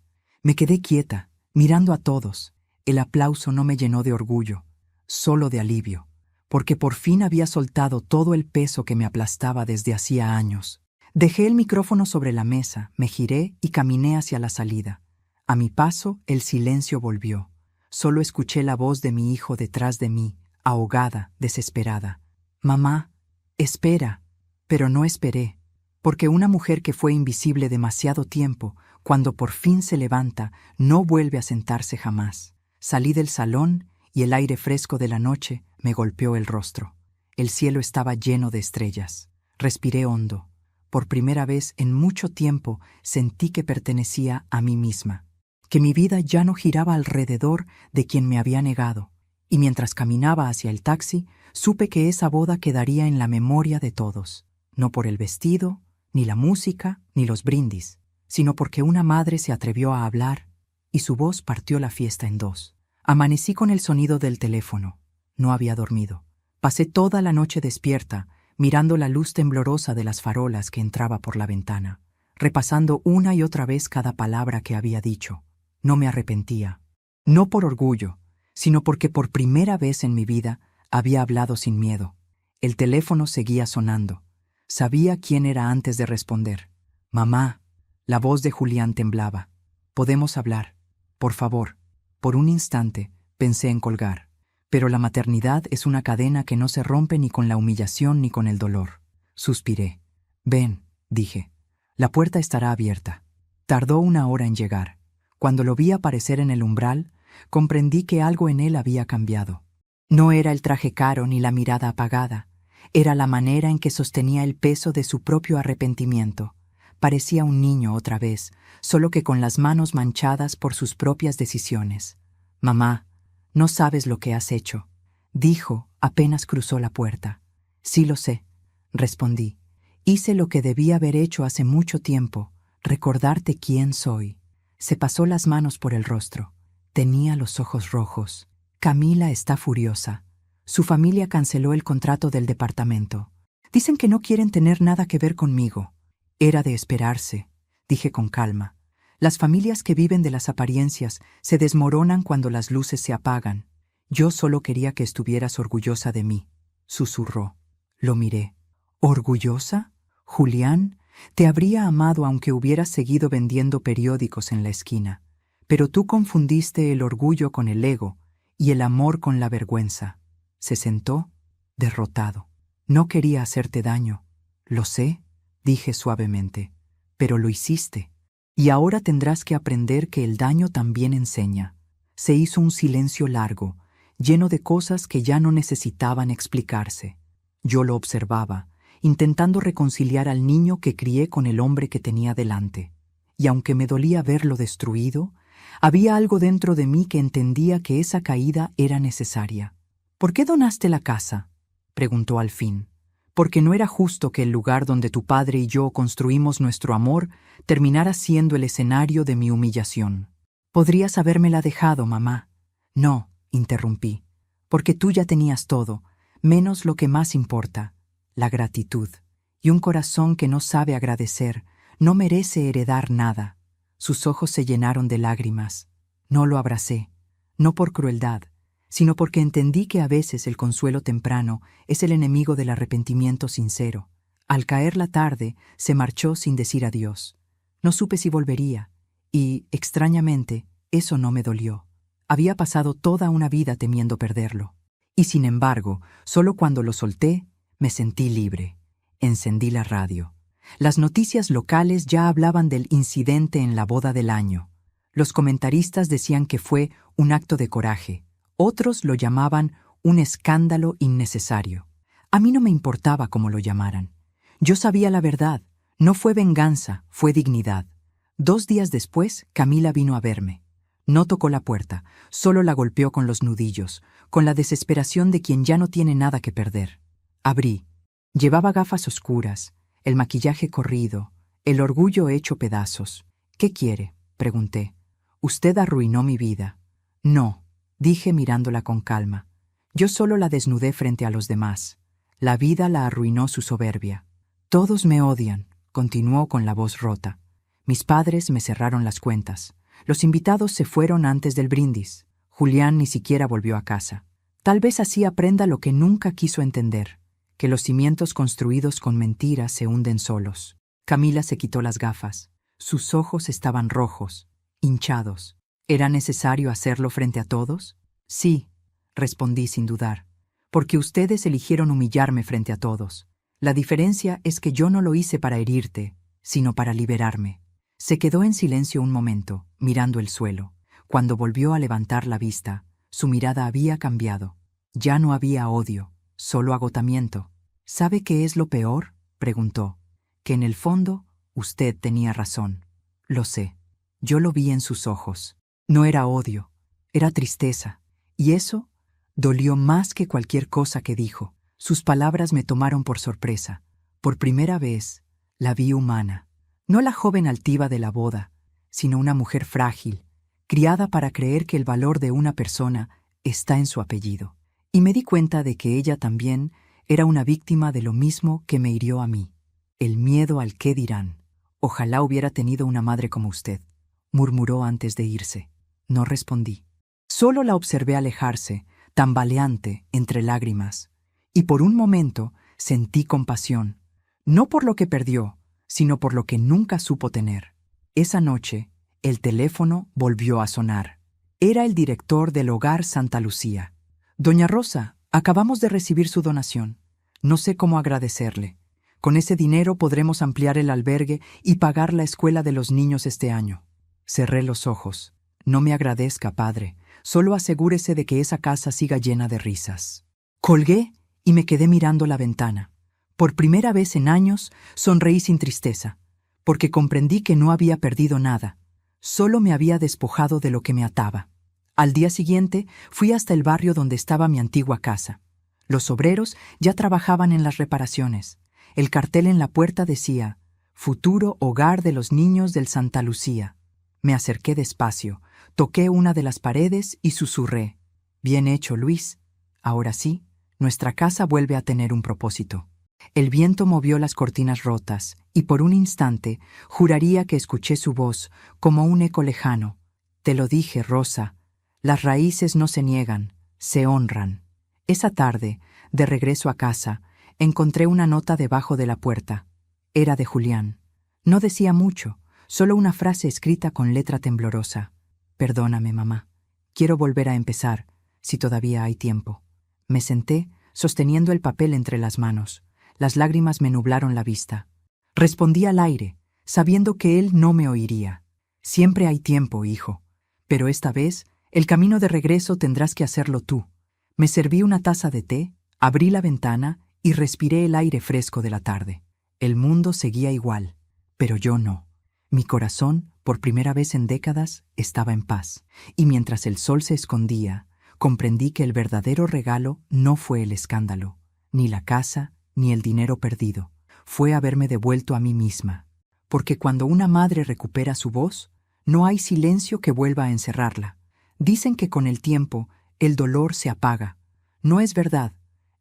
Me quedé quieta, mirando a todos. El aplauso no me llenó de orgullo, solo de alivio, porque por fin había soltado todo el peso que me aplastaba desde hacía años. Dejé el micrófono sobre la mesa, me giré y caminé hacia la salida. A mi paso, el silencio volvió. Solo escuché la voz de mi hijo detrás de mí, ahogada, desesperada. Mamá, espera. Pero no esperé, porque una mujer que fue invisible demasiado tiempo, cuando por fin se levanta, no vuelve a sentarse jamás. Salí del salón y el aire fresco de la noche me golpeó el rostro. El cielo estaba lleno de estrellas. Respiré hondo. Por primera vez en mucho tiempo sentí que pertenecía a mí misma, que mi vida ya no giraba alrededor de quien me había negado. Y mientras caminaba hacia el taxi, supe que esa boda quedaría en la memoria de todos. No por el vestido, ni la música, ni los brindis, sino porque una madre se atrevió a hablar y su voz partió la fiesta en dos. Amanecí con el sonido del teléfono. No había dormido. Pasé toda la noche despierta, mirando la luz temblorosa de las farolas que entraba por la ventana, repasando una y otra vez cada palabra que había dicho. No me arrepentía. No por orgullo, sino porque por primera vez en mi vida había hablado sin miedo. El teléfono seguía sonando. Sabía quién era antes de responder. Mamá. La voz de Julián temblaba. ¿Podemos hablar? Por favor. Por un instante pensé en colgar. Pero la maternidad es una cadena que no se rompe ni con la humillación ni con el dolor. Suspiré. Ven, dije. La puerta estará abierta. Tardó 1 hora en llegar. Cuando lo vi aparecer en el umbral, comprendí que algo en él había cambiado. No era el traje caro ni la mirada apagada. Era la manera en que sostenía el peso de su propio arrepentimiento. Parecía un niño otra vez, solo que con las manos manchadas por sus propias decisiones. Mamá, no sabes lo que has hecho, dijo apenas cruzó la puerta. Sí lo sé, respondí. Hice lo que debía haber hecho hace mucho tiempo, recordarte quién soy. Se pasó las manos por el rostro. Tenía los ojos rojos. Camila está furiosa. Su familia canceló el contrato del departamento. Dicen que no quieren tener nada que ver conmigo. Era de esperarse, dije con calma. Las familias que viven de las apariencias se desmoronan cuando las luces se apagan. Yo solo quería que estuvieras orgullosa de mí, susurró. Lo miré. ¿Orgullosa? Julián, te habría amado aunque hubieras seguido vendiendo periódicos en la esquina. Pero tú confundiste el orgullo con el ego y el amor con la vergüenza. Se sentó, derrotado. No quería hacerte daño. Lo sé, dije suavemente, pero lo hiciste. Y ahora tendrás que aprender que el daño también enseña. Se hizo un silencio largo, lleno de cosas que ya no necesitaban explicarse. Yo lo observaba, intentando reconciliar al niño que crié con el hombre que tenía delante. Y aunque me dolía verlo destruido, había algo dentro de mí que entendía que esa caída era necesaria. ¿Por qué donaste la casa?, preguntó al fin. Porque no era justo que el lugar donde tu padre y yo construimos nuestro amor terminara siendo el escenario de mi humillación. Podrías habérmela dejado, mamá. No, interrumpí, porque tú ya tenías todo, menos lo que más importa, la gratitud. Y un corazón que no sabe agradecer no merece heredar nada. Sus ojos se llenaron de lágrimas. No lo abracé, no por crueldad, sino porque entendí que a veces el consuelo temprano es el enemigo del arrepentimiento sincero. Al caer la tarde, se marchó sin decir adiós. No supe si volvería, y, extrañamente, eso no me dolió. Había pasado toda una vida temiendo perderlo. Y sin embargo, solo cuando lo solté, me sentí libre. Encendí la radio. Las noticias locales ya hablaban del incidente en la boda del año. Los comentaristas decían que fue un acto de coraje, Otros lo llamaban un escándalo innecesario. A mí no me importaba cómo lo llamaran. Yo sabía la verdad. No fue venganza, fue dignidad. 2 días después, Camila vino a verme. No tocó la puerta, solo la golpeó con los nudillos, con la desesperación de quien ya no tiene nada que perder. Abrí. Llevaba gafas oscuras, el maquillaje corrido, el orgullo hecho pedazos. «¿Qué quiere?», pregunté. «Usted arruinó mi vida». «No», dije mirándola con calma. «Yo solo la desnudé frente a los demás. La vida la arruinó su soberbia». «Todos me odian», continuó con la voz rota. «Mis padres me cerraron las cuentas. Los invitados se fueron antes del brindis. Julián ni siquiera volvió a casa. Tal vez así aprenda lo que nunca quiso entender, que los cimientos construidos con mentiras se hunden solos». Camila se quitó las gafas. Sus ojos estaban rojos, hinchados. ¿Era necesario hacerlo frente a todos? Sí, respondí sin dudar, porque ustedes eligieron humillarme frente a todos. La diferencia es que yo no lo hice para herirte, sino para liberarme. Se quedó en silencio un momento, mirando el suelo. Cuando volvió a levantar la vista, su mirada había cambiado. Ya no había odio, solo agotamiento. ¿Sabe qué es lo peor?, preguntó. Que en el fondo, usted tenía razón. Lo sé. Yo lo vi en sus ojos. No era odio, era tristeza. Y eso dolió más que cualquier cosa que dijo. Sus palabras me tomaron por sorpresa. Por primera vez, la vi humana. No la joven altiva de la boda, sino una mujer frágil, criada para creer que el valor de una persona está en su apellido. Y me di cuenta de que ella también era una víctima de lo mismo que me hirió a mí. El miedo al qué dirán. «Ojalá hubiera tenido una madre como usted», murmuró antes de irse. No respondí. Solo la observé alejarse, tambaleante, entre lágrimas. Y por un momento sentí compasión, no por lo que perdió, sino por lo que nunca supo tener. Esa noche, el teléfono volvió a sonar. Era el director del Hogar Santa Lucía. «Doña Rosa, acabamos de recibir su donación. No sé cómo agradecerle. Con ese dinero podremos ampliar el albergue y pagar la escuela de los niños este año». Cerré los ojos. «No me agradezca, padre. Solo asegúrese de que esa casa siga llena de risas». Colgué y me quedé mirando la ventana. Por primera vez en años sonreí sin tristeza, porque comprendí que no había perdido nada. Solo me había despojado de lo que me ataba. Al día siguiente fui hasta el barrio donde estaba mi antigua casa. Los obreros ya trabajaban en las reparaciones. El cartel en la puerta decía: «Futuro hogar de los niños del Santa Lucía». Me acerqué despacio, toqué una de las paredes y susurré: «Bien hecho, Luis. Ahora sí, nuestra casa vuelve a tener un propósito». El viento movió las cortinas rotas y por un instante juraría que escuché su voz como un eco lejano. «Te lo dije, Rosa, las raíces no se niegan, se honran». Esa tarde, de regreso a casa, encontré una nota debajo de la puerta. Era de Julián. No decía mucho, solo una frase escrita con letra temblorosa: «Perdóname, mamá. Quiero volver a empezar, si todavía hay tiempo». Me senté, sosteniendo el papel entre las manos. Las lágrimas me nublaron la vista. Respondí al aire, sabiendo que él no me oiría. «Siempre hay tiempo, hijo. Pero esta vez, el camino de regreso tendrás que hacerlo tú». Me serví una taza de té, abrí la ventana y respiré el aire fresco de la tarde. El mundo seguía igual, pero yo no. Mi corazón, por primera vez en décadas, estaba en paz. Y mientras el sol se escondía, comprendí que el verdadero regalo no fue el escándalo, ni la casa, ni el dinero perdido. Fue haberme devuelto a mí misma. Porque cuando una madre recupera su voz, no hay silencio que vuelva a encerrarla. Dicen que con el tiempo el dolor se apaga. No es verdad.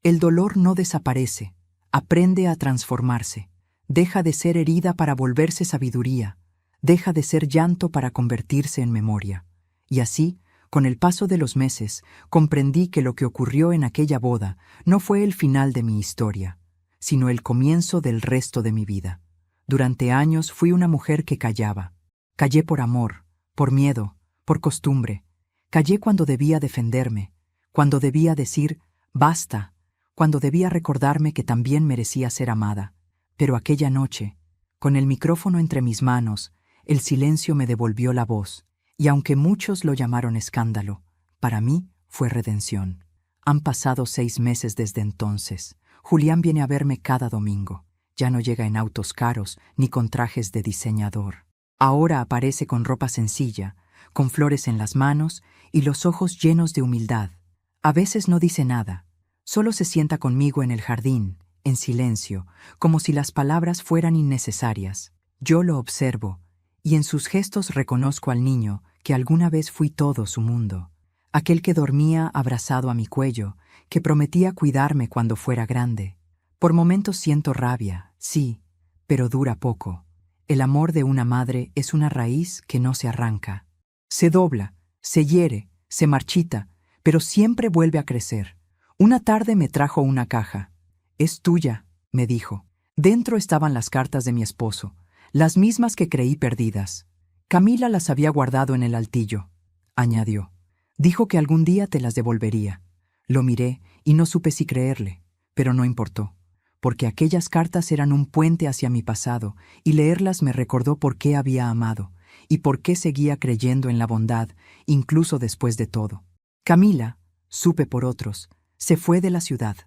El dolor no desaparece. Aprende a transformarse. Deja de ser herida para volverse sabiduría. Deja de ser llanto para convertirse en memoria. Y así, con el paso de los meses, comprendí que lo que ocurrió en aquella boda no fue el final de mi historia, sino el comienzo del resto de mi vida. Durante años fui una mujer que callaba. Callé por amor, por miedo, por costumbre. Callé cuando debía defenderme, cuando debía decir «basta», cuando debía recordarme que también merecía ser amada. Pero aquella noche, con el micrófono entre mis manos, el silencio me devolvió la voz, y aunque muchos lo llamaron escándalo, para mí fue redención. Han pasado 6 meses desde entonces. Julián viene a verme cada domingo. Ya no llega en autos caros ni con trajes de diseñador. Ahora aparece con ropa sencilla, con flores en las manos y los ojos llenos de humildad. A veces no dice nada, solo se sienta conmigo en el jardín, en silencio, como si las palabras fueran innecesarias. Yo lo observo, y en sus gestos reconozco al niño que alguna vez fui todo su mundo. Aquel que dormía abrazado a mi cuello, que prometía cuidarme cuando fuera grande. Por momentos siento rabia, sí, pero dura poco. El amor de una madre es una raíz que no se arranca. Se dobla, se hiere, se marchita, pero siempre vuelve a crecer. Una tarde me trajo una caja. «Es tuya», me dijo. Dentro estaban las cartas de mi esposo, las mismas que creí perdidas. Camila las había guardado en el altillo, añadió. Dijo que algún día te las devolvería. Lo miré y no supe si creerle, pero no importó, porque aquellas cartas eran un puente hacia mi pasado y leerlas me recordó por qué había amado y por qué seguía creyendo en la bondad, incluso después de todo. Camila, supe por otros, se fue de la ciudad.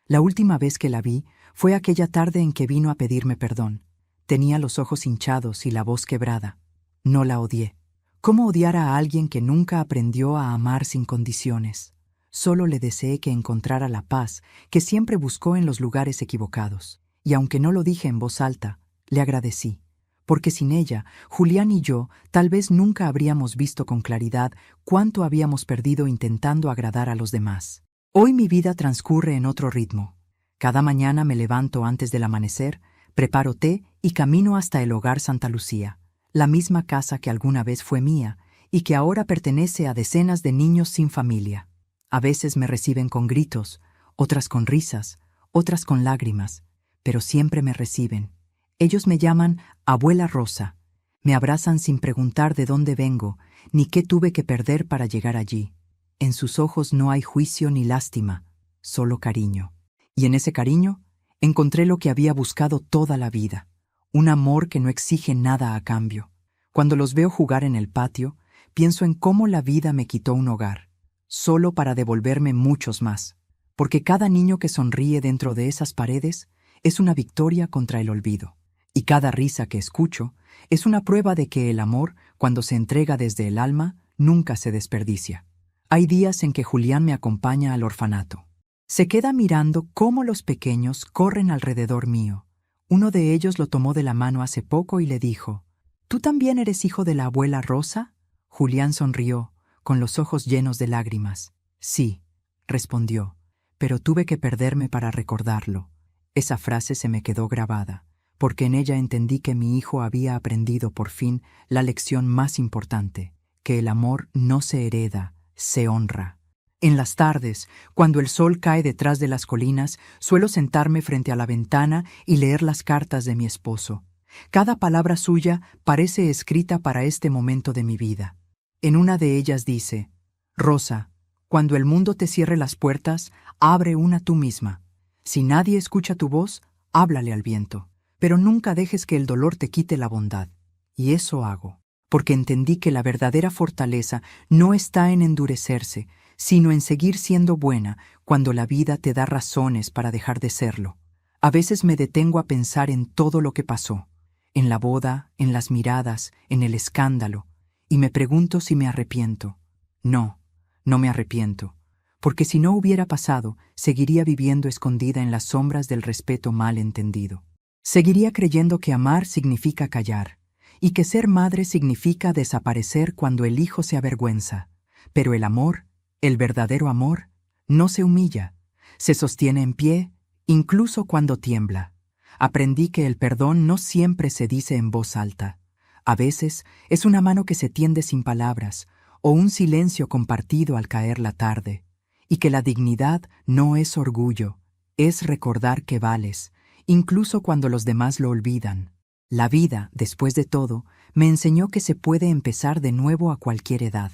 La última vez que la vi fue aquella tarde en que vino a pedirme perdón. Tenía los ojos hinchados y la voz quebrada. No la odié. ¿Cómo odiar a alguien que nunca aprendió a amar sin condiciones? Solo le deseé que encontrara la paz que siempre buscó en los lugares equivocados. Y aunque no lo dije en voz alta, le agradecí. Porque sin ella, Julián y yo tal vez nunca habríamos visto con claridad cuánto habíamos perdido intentando agradar a los demás. Hoy mi vida transcurre en otro ritmo. Cada mañana me levanto antes del amanecer, preparo té y camino hasta el hogar Santa Lucía, la misma casa que alguna vez fue mía y que ahora pertenece a decenas de niños sin familia. A veces me reciben con gritos, otras con risas, otras con lágrimas, pero siempre me reciben. Ellos me llaman Abuela Rosa. Me abrazan sin preguntar de dónde vengo, ni qué tuve que perder para llegar allí. En sus ojos no hay juicio ni lástima, solo cariño. Y en ese cariño encontré lo que había buscado toda la vida, un amor que no exige nada a cambio. Cuando los veo jugar en el patio, pienso en cómo la vida me quitó un hogar, solo para devolverme muchos más, porque cada niño que sonríe dentro de esas paredes es una victoria contra el olvido. Y cada risa que escucho es una prueba de que el amor, cuando se entrega desde el alma, nunca se desperdicia. Hay días en que Julián me acompaña al orfanato. Se queda mirando cómo los pequeños corren alrededor mío. Uno de ellos lo tomó de la mano hace poco y le dijo, «¿Tú también eres hijo de la abuela Rosa?» Julián sonrió, con los ojos llenos de lágrimas. «Sí», respondió, «pero tuve que perderme para recordarlo». Esa frase se me quedó grabada, porque en ella entendí que mi hijo había aprendido por fin la lección más importante, que el amor no se hereda, se honra. En las tardes, cuando el sol cae detrás de las colinas, suelo sentarme frente a la ventana y leer las cartas de mi esposo. Cada palabra suya parece escrita para este momento de mi vida. En una de ellas dice, «Rosa, cuando el mundo te cierre las puertas, abre una tú misma. Si nadie escucha tu voz, háblale al viento. Pero nunca dejes que el dolor te quite la bondad». Y eso hago, porque entendí que la verdadera fortaleza no está en endurecerse, sino en seguir siendo buena cuando la vida te da razones para dejar de serlo. A veces me detengo a pensar en todo lo que pasó, en la boda, en las miradas, en el escándalo, y me pregunto si me arrepiento. No, no me arrepiento, porque si no hubiera pasado, seguiría viviendo escondida en las sombras del respeto mal entendido. Seguiría creyendo que amar significa callar, y que ser madre significa desaparecer cuando el hijo se avergüenza. Pero el amor, el verdadero amor, no se humilla, se sostiene en pie, incluso cuando tiembla. Aprendí que el perdón no siempre se dice en voz alta. A veces es una mano que se tiende sin palabras, o un silencio compartido al caer la tarde. Y que la dignidad no es orgullo, es recordar que vales, incluso cuando los demás lo olvidan. La vida, después de todo, me enseñó que se puede empezar de nuevo a cualquier edad,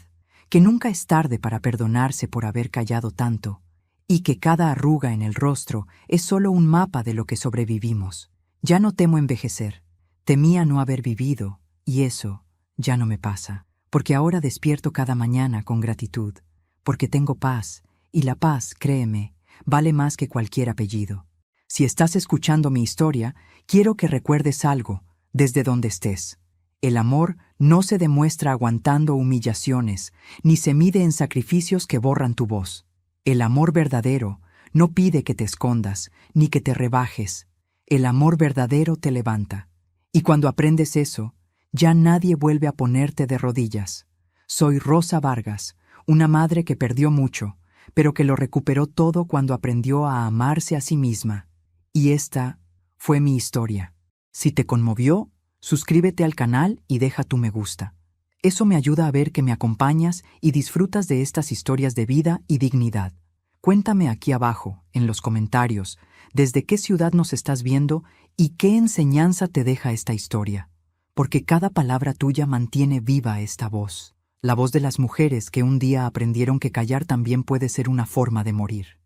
que nunca es tarde para perdonarse por haber callado tanto, y que cada arruga en el rostro es solo un mapa de lo que sobrevivimos. Ya no temo envejecer, temía no haber vivido, y eso ya no me pasa, porque ahora despierto cada mañana con gratitud, porque tengo paz, y la paz, créeme, vale más que cualquier apellido. Si estás escuchando mi historia, quiero que recuerdes algo, desde donde estés. El amor no se demuestra aguantando humillaciones, ni se mide en sacrificios que borran tu voz. El amor verdadero no pide que te escondas, ni que te rebajes. El amor verdadero te levanta. Y cuando aprendes eso, ya nadie vuelve a ponerte de rodillas. Soy Rosa Vargas, una madre que perdió mucho, pero que lo recuperó todo cuando aprendió a amarse a sí misma. Y esta fue mi historia. Si te conmovió, suscríbete al canal y deja tu me gusta. Eso me ayuda a ver que me acompañas y disfrutas de estas historias de vida y dignidad. Cuéntame aquí abajo, en los comentarios, desde qué ciudad nos estás viendo y qué enseñanza te deja esta historia. Porque cada palabra tuya mantiene viva esta voz. La voz de las mujeres que un día aprendieron que callar también puede ser una forma de morir.